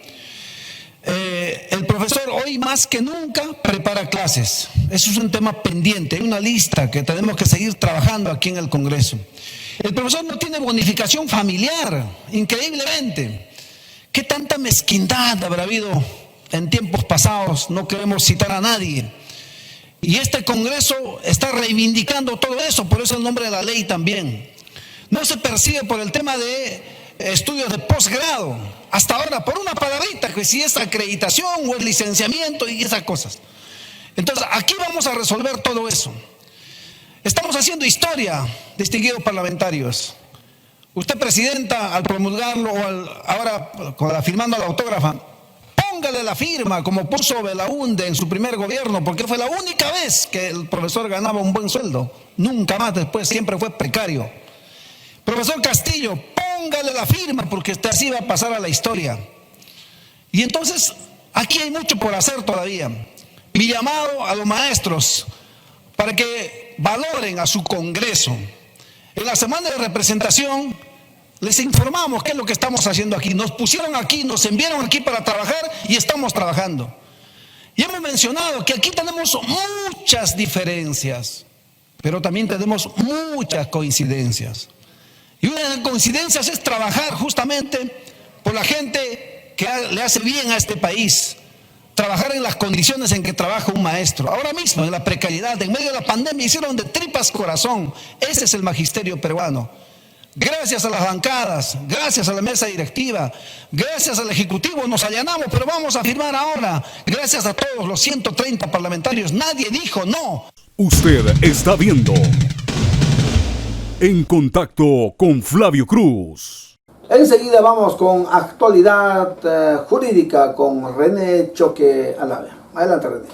El profesor hoy más que nunca prepara clases. Eso es un tema pendiente, hay una lista que tenemos que seguir trabajando aquí en el Congreso. El profesor no tiene bonificación familiar, increíblemente. ¿Qué tanta mezquindad habrá habido en tiempos pasados? No queremos citar a nadie. Y este Congreso está reivindicando todo eso, por eso el nombre de la ley también. No se persigue por el tema de estudios de posgrado, hasta ahora, por una palabrita, que si es acreditación o es licenciamiento y esas cosas. Entonces, aquí vamos a resolver todo eso. Estamos haciendo historia, distinguidos parlamentarios. Usted, presidenta, al promulgarlo, o ahora firmando la autógrafa, póngale la firma, como puso Belaúnde en su primer gobierno, porque fue la única vez que el profesor ganaba un buen sueldo. Nunca más después, siempre fue precario. Profesor Castillo, póngale la firma, porque usted así va a pasar a la historia. Y entonces, aquí hay mucho por hacer todavía. Mi llamado a los maestros, para que valoren a su Congreso. En la semana de representación, les informamos qué es lo que estamos haciendo aquí. Nos pusieron aquí, nos enviaron aquí para trabajar y estamos trabajando. Y hemos mencionado que aquí tenemos muchas diferencias, pero también tenemos muchas coincidencias. Y una de las coincidencias es trabajar justamente por la gente que le hace bien a este país. Trabajar en las condiciones en que trabaja un maestro. Ahora mismo, en la precariedad, en medio de la pandemia, hicieron de tripas corazón. Ese es el magisterio peruano. Gracias a las bancadas, gracias a la mesa directiva, gracias al Ejecutivo nos allanamos, pero vamos a firmar ahora. Gracias a todos los 130 parlamentarios, nadie dijo no. Usted está viendo En Contacto con Flavio Cruz. Enseguida vamos con actualidad jurídica con René Choque Alave. Adelante, René.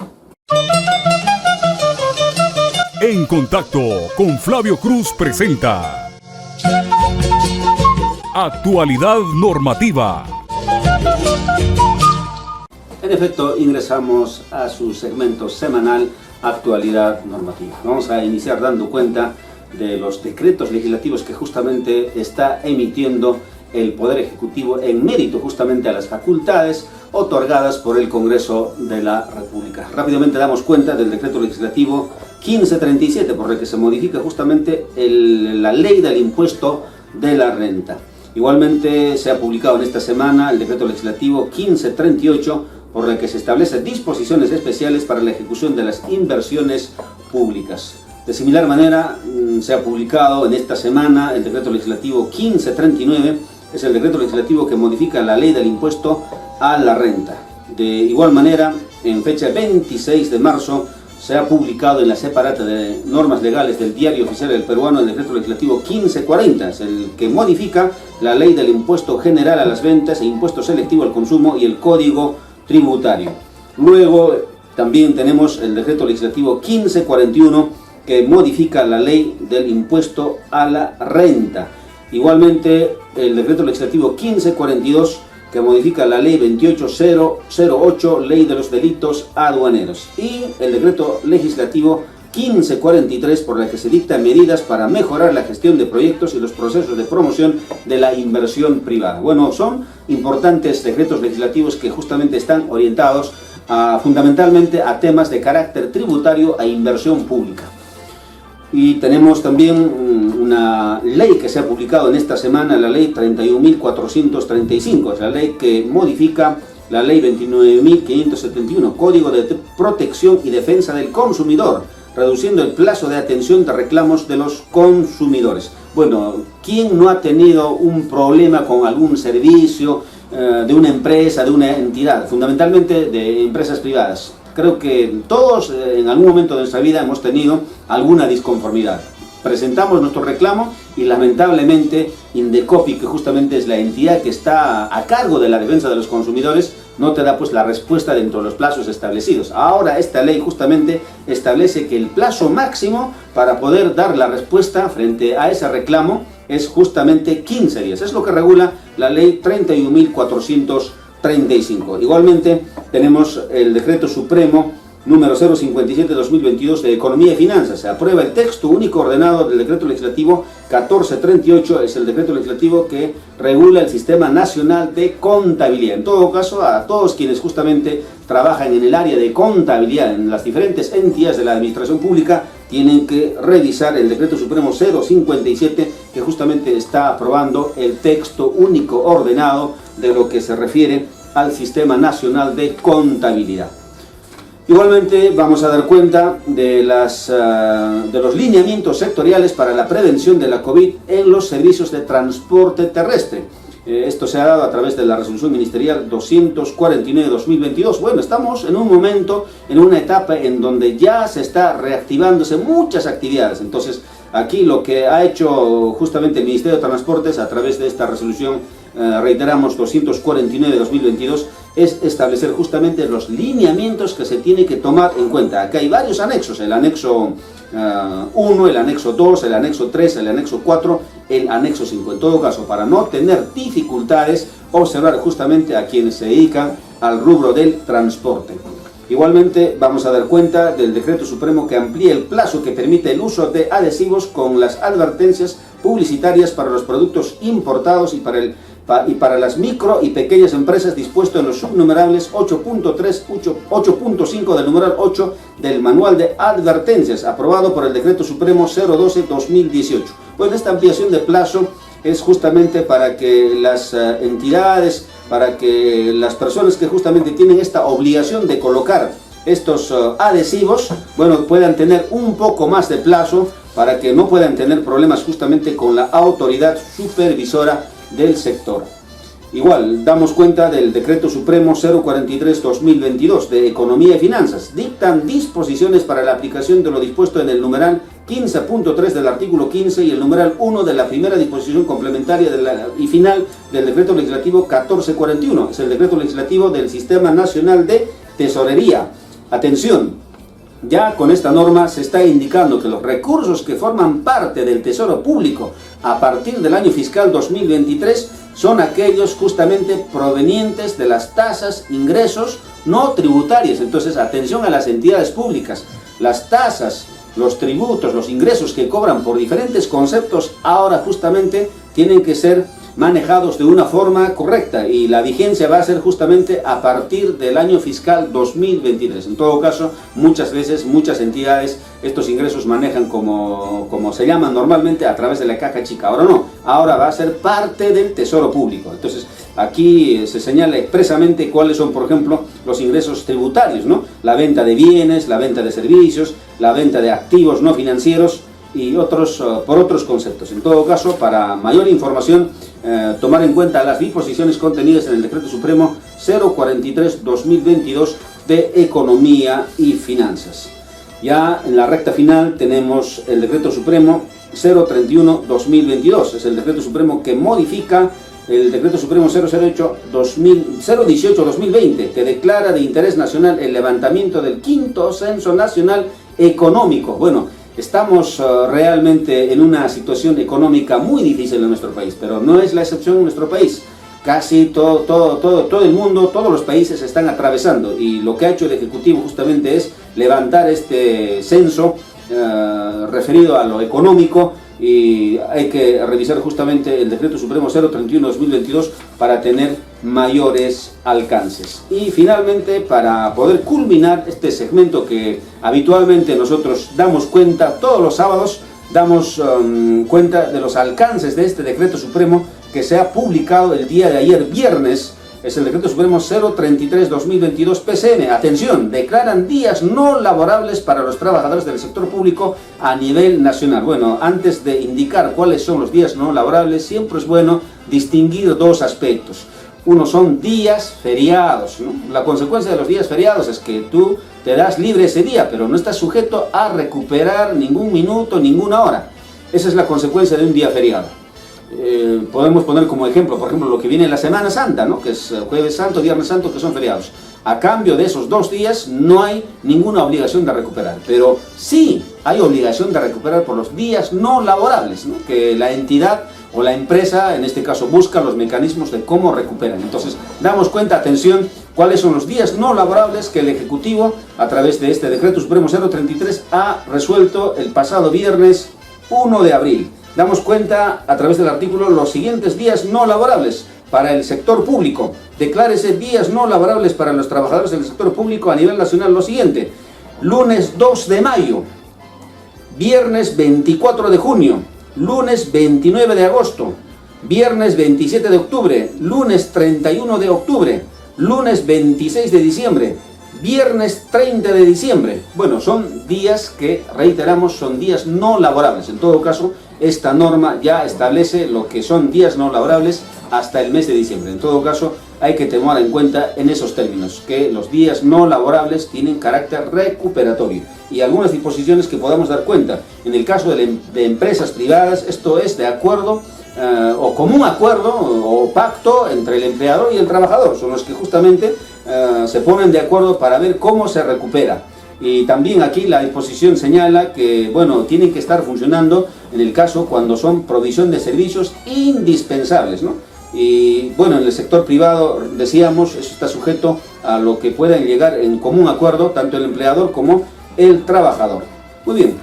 En Contacto con Flavio Cruz presenta Actualidad normativa. En efecto, ingresamos a su segmento semanal Actualidad normativa. Vamos a iniciar dando cuenta de los decretos legislativos que justamente está emitiendo el Poder Ejecutivo en mérito justamente a las facultades otorgadas por el Congreso de la República. Rápidamente damos cuenta del decreto legislativo 1537, por el que se modifica justamente la ley del impuesto de la renta. Igualmente se ha publicado en esta semana el decreto legislativo 1538, por el que se establecen disposiciones especiales para la ejecución de las inversiones públicas. De similar manera, se ha publicado en esta semana el decreto legislativo 1539, es el decreto legislativo que modifica la ley del impuesto a la renta. De igual manera, en fecha 26 de marzo, se ha publicado en la separata de normas legales del Diario Oficial del Peruano el decreto legislativo 1540, es el que modifica la ley del impuesto general a las ventas e impuesto selectivo al consumo y el código tributario. Luego también tenemos el decreto legislativo 1541 que modifica la ley del impuesto a la renta. Igualmente el decreto legislativo 1542 que modifica la ley 28008, ley de los delitos aduaneros, y el decreto legislativo 1543 por el que se dictan medidas para mejorar la gestión de proyectos y los procesos de promoción de la inversión privada. Bueno, son importantes decretos legislativos que justamente están orientados fundamentalmente a temas de carácter tributario e inversión pública. Y tenemos también una ley que se ha publicado en esta semana, la ley 31.435, es la ley que modifica la ley 29.571, Código de Protección y Defensa del Consumidor, reduciendo el plazo de atención de reclamos de los consumidores. Bueno, ¿quién no ha tenido un problema con algún servicio de una empresa, de una entidad, fundamentalmente de empresas privadas? Creo que todos en algún momento de nuestra vida hemos tenido alguna disconformidad. Presentamos nuestro reclamo y lamentablemente Indecopi, que justamente es la entidad que está a cargo de la defensa de los consumidores, no te da pues la respuesta dentro de los plazos establecidos. Ahora esta ley justamente establece que el plazo máximo para poder dar la respuesta frente a ese reclamo es justamente 15 días. Es lo que regula la ley 31.435. Igualmente tenemos el decreto supremo número 057-2022 de Economía y Finanzas. Se aprueba el texto único ordenado del decreto legislativo 1438, es el decreto legislativo que regula el Sistema Nacional de Contabilidad. En todo caso, a todos quienes justamente trabajan en el área de contabilidad en las diferentes entidades de la administración pública, tienen que revisar el decreto supremo 057, que justamente está aprobando el texto único ordenado de lo que se refiere al Sistema Nacional de Contabilidad. Igualmente vamos a dar cuenta de los lineamientos sectoriales para la prevención de la COVID en los servicios de transporte terrestre. Esto se ha dado a través de la resolución ministerial 249-2022. Bueno, estamos en un momento, en una etapa en donde ya se está reactivándose muchas actividades. Entonces, aquí lo que ha hecho justamente el Ministerio de Transportes a través de esta resolución, reiteramos, 249-2022, es establecer justamente los lineamientos que se tiene que tomar en cuenta. Acá hay varios anexos, el anexo 1, el anexo 2, el anexo 3, el anexo 4, el anexo 5. En todo caso, para no tener dificultades, observar justamente a quienes se dedican al rubro del transporte. Igualmente vamos a dar cuenta del decreto supremo que amplía el plazo que permite el uso de adhesivos con las advertencias publicitarias para los productos importados y para las micro y pequeñas empresas, dispuesto en los subnumerables 8.3, 8.5 del numeral 8 del manual de advertencias, aprobado por el decreto supremo 012-2018. Bueno, esta ampliación de plazo es justamente para que las entidades, para que las personas que justamente tienen esta obligación de colocar estos adhesivos, bueno, puedan tener un poco más de plazo para que no puedan tener problemas justamente con la autoridad supervisora del sector. Igual, damos cuenta del decreto supremo 043-2022 de Economía y Finanzas. Dictan disposiciones para la aplicación de lo dispuesto en el numeral 15.3 del artículo 15 y el numeral 1 de la primera disposición complementaria y final del decreto legislativo 1441. Es el decreto legislativo del Sistema Nacional de Tesorería. Atención, ya con esta norma se está indicando que los recursos que forman parte del Tesoro Público a partir del año fiscal 2023 son aquellos justamente provenientes de las tasas, ingresos no tributarias. Entonces, atención a las entidades públicas. Las tasas, los tributos, los ingresos que cobran por diferentes conceptos, ahora justamente tienen que ser manejados de una forma correcta, y la vigencia va a ser justamente a partir del año fiscal 2023. En todo caso, muchas veces, muchas entidades, estos ingresos manejan como se llaman normalmente a través de la caja chica. Ahora no, ahora va a ser parte del Tesoro Público. Entonces, aquí se señala expresamente cuáles son, por ejemplo, los ingresos tributarios, ¿no? La venta de bienes, la venta de servicios, la venta de activos no financieros y otros por otros conceptos. En todo caso, para mayor información, tomar en cuenta las disposiciones contenidas en el decreto supremo 043-2022 de Economía y Finanzas. Ya en la recta final tenemos el decreto supremo 031-2022, es el decreto supremo que modifica el decreto supremo 018-2020, que declara de interés nacional el levantamiento del quinto censo nacional económico. Bueno, estamos realmente en una situación económica muy difícil en nuestro país, pero no es la excepción en nuestro país. Casi todo el mundo, todos los países están atravesando, y lo que ha hecho el Ejecutivo justamente es levantar este censo referido a lo económico, y hay que revisar justamente el decreto supremo 031-2022 para tener mayores alcances. Y finalmente, para poder culminar este segmento que habitualmente nosotros damos cuenta todos los sábados, damos cuenta de los alcances de este decreto supremo que se ha publicado el día de ayer, viernes. Es el decreto supremo 033-2022 PCM. Atención, declaran días no laborables para los trabajadores del sector público a nivel nacional. Bueno, antes de indicar cuáles son los días no laborables, siempre es bueno distinguir dos aspectos. Uno son días feriados, ¿no? La consecuencia de los días feriados es que tú te das libre ese día, pero no estás sujeto a recuperar ningún minuto, ninguna hora. Esa es la consecuencia de un día feriado. podemos poner como ejemplo, por ejemplo, lo que viene en la Semana Santa, ¿no? Que es Jueves Santo, Viernes Santo, que son feriados. A cambio de esos 2 días no hay ninguna obligación de recuperar, pero sí hay obligación de recuperar por los días no laborables, ¿no? Que la entidad o la empresa, en este caso, busca los mecanismos de cómo recuperan. Entonces, damos cuenta, atención, cuáles son los días no laborables que el Ejecutivo, a través de este Decreto Supremo 033, ha resuelto el pasado viernes 1 de abril. Damos cuenta, a través del artículo, los siguientes días no laborables para el sector público. Declárese días no laborables para los trabajadores del sector público a nivel nacional lo siguiente: lunes 2 de mayo, viernes 24 de junio, lunes 29 de agosto, viernes 27 de octubre, lunes 31 de octubre, lunes 26 de diciembre, viernes 30 de diciembre. Bueno, son días que, reiteramos, son días no laborables. En todo caso, esta norma ya establece lo que son días no laborables hasta el mes de diciembre. En todo caso, hay que tomar en cuenta en esos términos que los días no laborables tienen carácter recuperatorio y algunas disposiciones que podamos dar cuenta. En el caso de empresas privadas, esto es de acuerdo o común acuerdo o pacto entre el empleador y el trabajador. Son los que justamente se ponen de acuerdo para ver cómo se recupera. Y también aquí la disposición señala que, bueno, tienen que estar funcionando en el caso cuando son provisión de servicios indispensables, ¿no? Y bueno, en el sector privado, decíamos, eso está sujeto a lo que puedan llegar en común acuerdo tanto el empleador como el trabajador. Muy bien,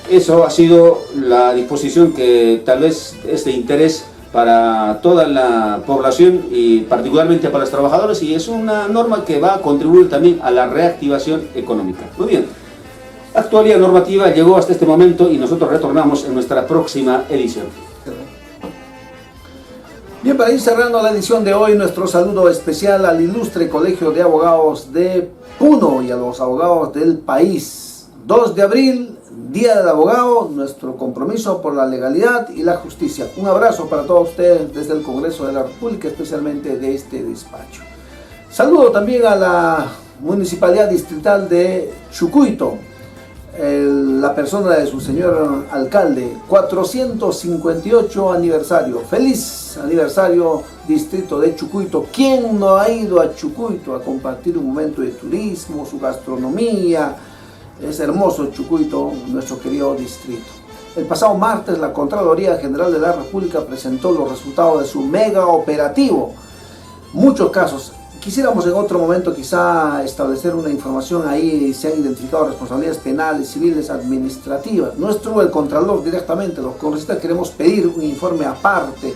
eso ha sido la disposición que tal vez es de interés para toda la población y particularmente para los trabajadores, y es una norma que va a contribuir también a la reactivación económica. Muy bien, actualidad normativa llegó hasta este momento y nosotros retornamos en nuestra próxima edición. Bien, para ir cerrando la edición de hoy, nuestro saludo especial al ilustre Colegio de Abogados de Puno y a los abogados del país. 2 de abril, Día del Abogado, nuestro compromiso por la legalidad y la justicia. Un abrazo para todos ustedes desde el Congreso de la República, especialmente de este despacho. Saludo también a la Municipalidad Distrital de Chucuito, la persona de su señor alcalde, 458 aniversario. Feliz aniversario, distrito de Chucuito. ¿Quién no ha ido a Chucuito a compartir un momento de turismo, su gastronomía? Es hermoso Chucuito, nuestro querido distrito. El pasado martes, la Contraloría General de la República presentó los resultados de su mega operativo. Muchos casos. Quisiéramos en otro momento quizá establecer una información ahí. Se han identificado responsabilidades penales, civiles, administrativas. No estuvo el Contralor directamente. Los congresistas queremos pedir un informe aparte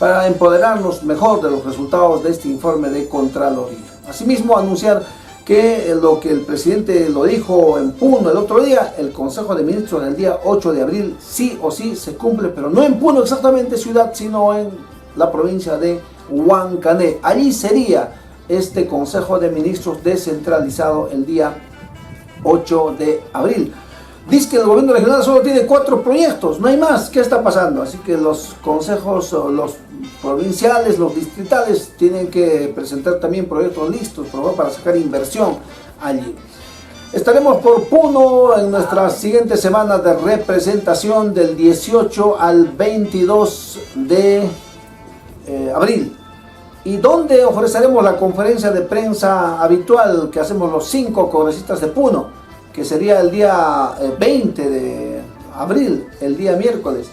para empoderarnos mejor de los resultados de este informe de Contraloría. Asimismo, anunciar que lo que el presidente lo dijo en Puno el otro día, el Consejo de Ministros del día 8 de abril sí o sí se cumple, pero no en Puno exactamente ciudad, sino en la provincia de Huancané. Allí sería este Consejo de Ministros descentralizado el día 8 de abril. Dice que el gobierno regional solo tiene 4 proyectos, no hay más. ¿Qué está pasando? Así que los consejos, los provinciales, los distritales tienen que presentar también proyectos listos para sacar inversión allí. Estaremos por Puno en nuestra siguiente semana de representación del 18 al 22 de abril. Y donde ofreceremos la conferencia de prensa habitual que hacemos los 5 congresistas de Puno, que sería el día 20 de abril, el día miércoles,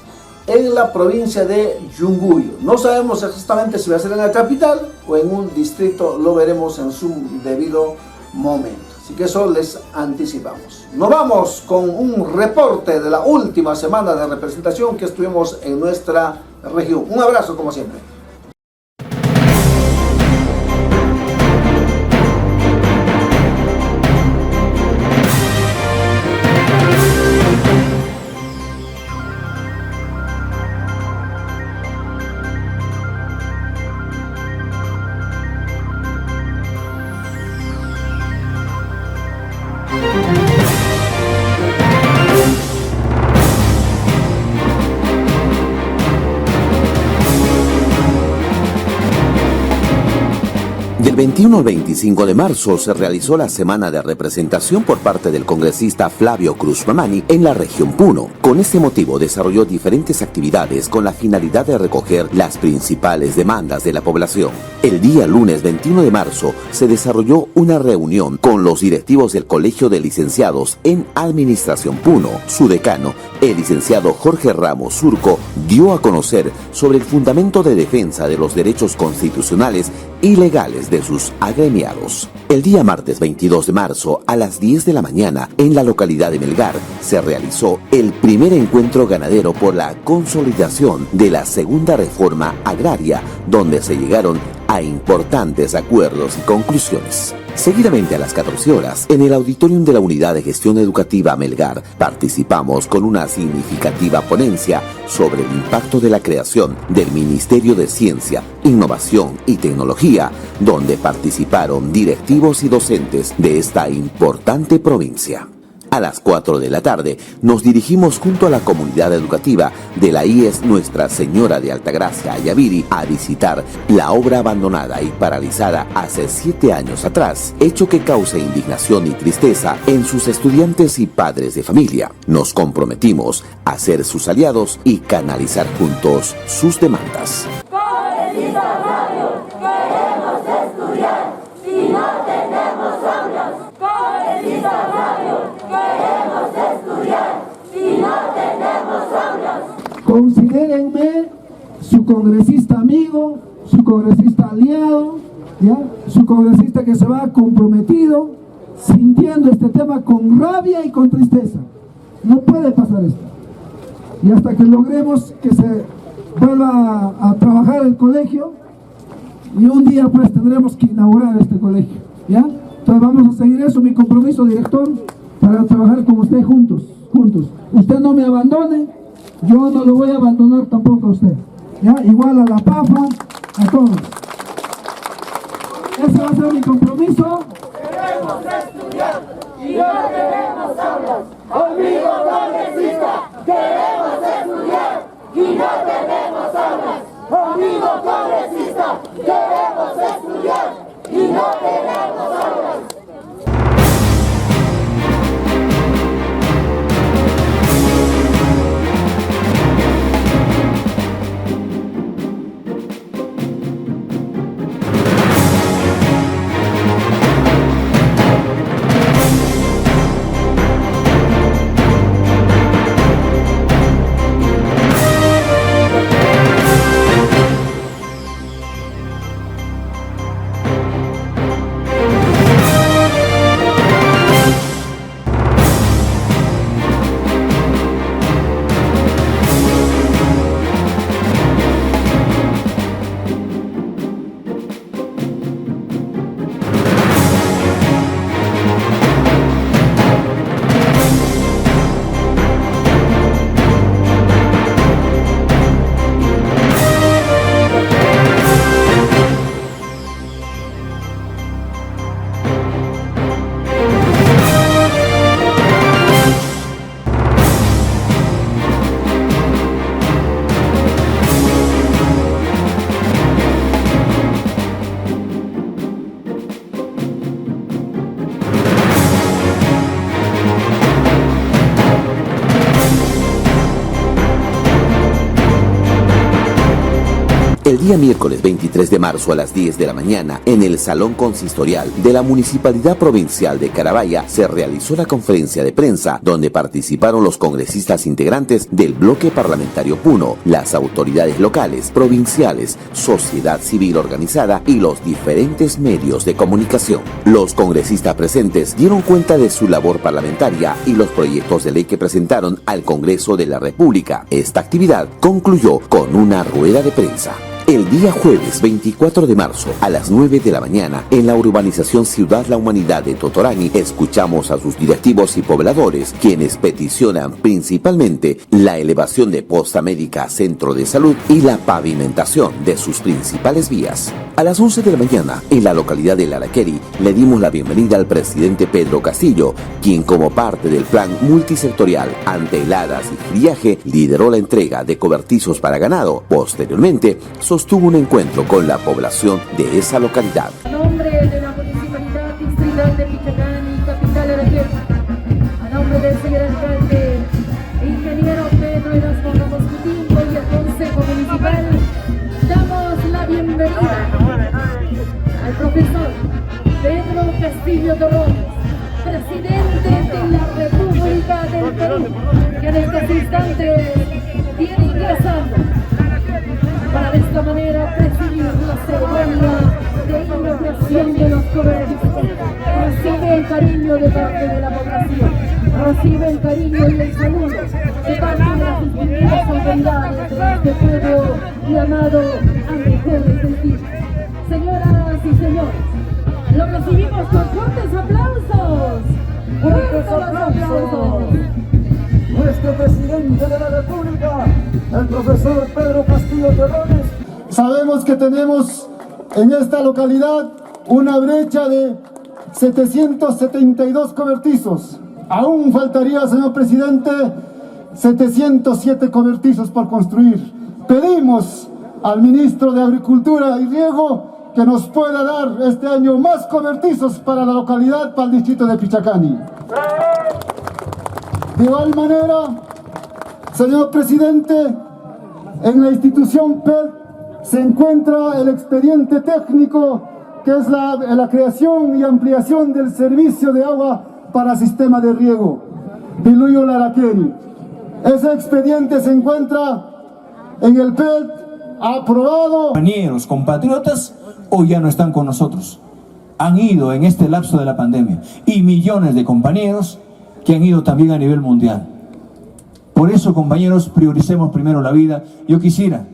en la provincia de Yunguyo. No sabemos exactamente si va a ser en la capital o en un distrito, lo veremos en su debido momento. Así que eso les anticipamos. Nos vamos con un reporte de la última semana de representación que estuvimos en nuestra región. Un abrazo como siempre. 21 al 25 de marzo se realizó la semana de representación por parte del congresista Flavio Cruz Mamani en la región Puno. Con este motivo desarrolló diferentes actividades con la finalidad de recoger las principales demandas de la población. El día lunes 21 de marzo se desarrolló una reunión con los directivos del Colegio de Licenciados en Administración Puno. Su decano, el licenciado Jorge Ramos Surco, dio a conocer sobre el fundamento de defensa de los derechos constitucionales y legales de sus agremiados. El día martes 22 de marzo a las 10 de la mañana en la localidad de Melgar se realizó el primer encuentro ganadero por la consolidación de la segunda reforma agraria, donde se llegaron a importantes acuerdos y conclusiones. Seguidamente a las 14 horas, en el auditorium de la Unidad de Gestión Educativa Melgar, participamos con una significativa ponencia sobre el impacto de la creación del Ministerio de Ciencia, Innovación y Tecnología, donde participaron directivos y docentes de esta importante provincia. A las 4 de la tarde nos dirigimos junto a la comunidad educativa de la IES Nuestra Señora de Altagracia, Ayaviri, a visitar la obra abandonada y paralizada hace 7 años atrás, hecho que causa indignación y tristeza en sus estudiantes y padres de familia. Nos comprometimos a ser sus aliados y canalizar juntos sus demandas. Queremos estudiar y no tenemos aulas. Queremos estudiar y no tenemos aulas. Considérenme su congresista amigo, su congresista aliado, ¿ya? Su congresista que se va comprometido, sintiendo este tema con rabia y con tristeza. No puede pasar esto. Y hasta que logremos que se vuelva a trabajar el colegio, y un día pues tendremos que inaugurar este colegio, ¿ya? Entonces vamos a seguir eso, mi compromiso, director, para trabajar con usted juntos. Usted no me abandone, yo no lo voy a abandonar tampoco a usted, ¿ya? Igual a la PAFA, a todos. Ese va a ser mi compromiso. Queremos estudiar y no tenemos aulas. Amigo congresista, queremos estudiar y no tenemos aulas. Amigo congresista, queremos estudiar y no tenemos aulas. El día miércoles 23 de marzo a las 10 de la mañana, en el Salón Consistorial de la Municipalidad Provincial de Carabaya, se realizó la conferencia de prensa, donde participaron los congresistas integrantes del bloque parlamentario Puno, las autoridades locales, provinciales, sociedad civil organizada y los diferentes medios de comunicación. Los congresistas presentes dieron cuenta de su labor parlamentaria y los proyectos de ley que presentaron al Congreso de la República. Esta actividad concluyó con una rueda de prensa. El día jueves 24 de marzo a las 9 de la mañana en la urbanización Ciudad La Humanidad de Totorani escuchamos a sus directivos y pobladores, quienes peticionan principalmente la elevación de posta médica a centro de salud y la pavimentación de sus principales vías. A las 11 de la mañana, en la localidad de Laraqueri, le dimos la bienvenida al presidente Pedro Castillo, quien como parte del plan multisectorial ante heladas y friaje lideró la entrega de cobertizos para ganado. Posteriormente, sostuvo un encuentro con la población de esa localidad. A nombre de la Municipalidad Distrital de Pichacani, capital Laraqueri, a nombre del señor alcalde, ingeniero Pedro Erasmo Ramos Coutinho y el Consejo Municipal, damos la bienvenida al profesor Pedro Castillo Torrones, presidente de la República del Perú, que en estos instantes viene ingresando para de esta manera presidir la ceremonia de inauguración de los cobertizos. Recibe el cariño de parte de la población, recibe el cariño y el saludo de parte de las distintas autoridades de este pueblo llamado a mejores sentidos. Señoras y señores, lo recibimos con fuertes aplausos. ¡Fuertes aplausos! Nuestro presidente de la República, el profesor Pedro Castillo Torrones. Sabemos que tenemos en esta localidad una brecha de 772 cobertizos. Aún faltaría, señor presidente, 707 cobertizos por construir. Pedimos al ministro de Agricultura y Riego que nos pueda dar este año más cobertizos para la localidad, para el distrito de Pichacani. De igual manera, señor presidente, en la institución PED se encuentra el expediente técnico que es la creación y ampliación del servicio de agua para sistema de riego Biluyo Laraqueri. Ese expediente se encuentra en el PED aprobado. Compañeros, compatriotas, hoy ya no están con nosotros. Han ido en este lapso de la pandemia y millones de compañeros que han ido también a nivel mundial. Por eso, compañeros, prioricemos primero la vida. Yo quisiera,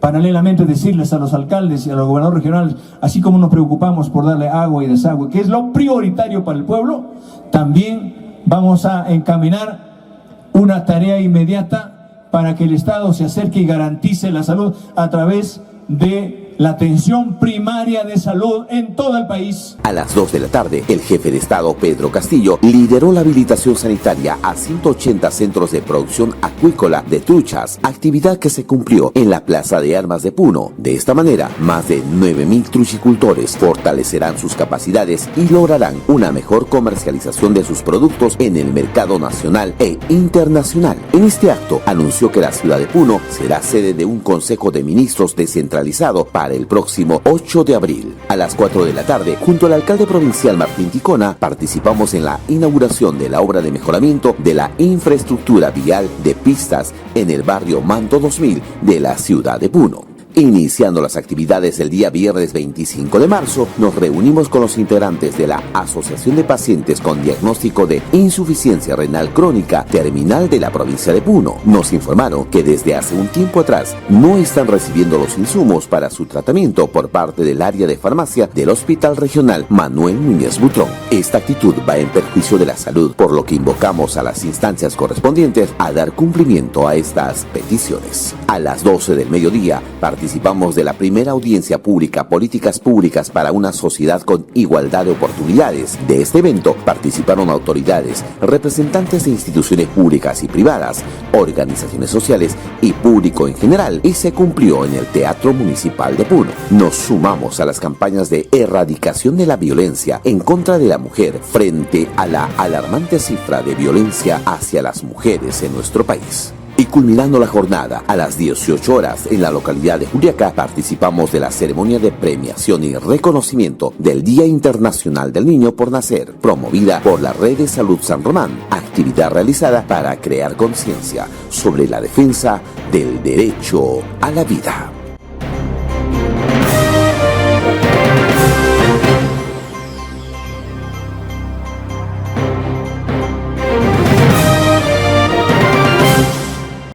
paralelamente, decirles a los alcaldes y a los gobernadores regionales, así como nos preocupamos por darle agua y desagüe, que es lo prioritario para el pueblo, también vamos a encaminar una tarea inmediata para que el Estado se acerque y garantice la salud a través de la atención primaria de salud en todo el país. A las 2 de la tarde, el jefe de Estado, Pedro Castillo, lideró la habilitación sanitaria a 180 centros de producción acuícola de truchas, actividad que se cumplió en la Plaza de Armas de Puno. De esta manera, más de 9.000 truchicultores fortalecerán sus capacidades y lograrán una mejor comercialización de sus productos en el mercado nacional e internacional. En este acto, anunció que la ciudad de Puno será sede de un Consejo de Ministros descentralizado para el próximo 8 de abril. A las 4 de la tarde, junto al alcalde provincial Martín Ticona, participamos en la inauguración de la obra de mejoramiento de la infraestructura vial de pistas en el barrio Manto 2000 de la ciudad de Puno. Iniciando las actividades el día viernes 25 de marzo, nos reunimos con los integrantes de la Asociación de Pacientes con Diagnóstico de Insuficiencia Renal Crónica Terminal de la provincia de Puno. Nos informaron que desde hace un tiempo atrás no están recibiendo los insumos para su tratamiento por parte del área de farmacia del Hospital Regional Manuel Núñez Butrón. Esta actitud va en perjuicio de la salud, por lo que invocamos a las instancias correspondientes a dar cumplimiento a estas peticiones. A las 12 del mediodía, participamos de la primera audiencia pública Políticas Públicas para una Sociedad con Igualdad de Oportunidades. De este evento participaron autoridades, representantes de instituciones públicas y privadas, organizaciones sociales y público en general, y se cumplió en el Teatro Municipal de Puno. Nos sumamos a las campañas de erradicación de la violencia en contra de la mujer frente a la alarmante cifra de violencia hacia las mujeres en nuestro país. Y culminando la jornada, a las 18 horas en la localidad de Juliaca, participamos de la ceremonia de premiación y reconocimiento del Día Internacional del Niño por Nacer, promovida por la Red de Salud San Román, actividad realizada para crear conciencia sobre la defensa del derecho a la vida.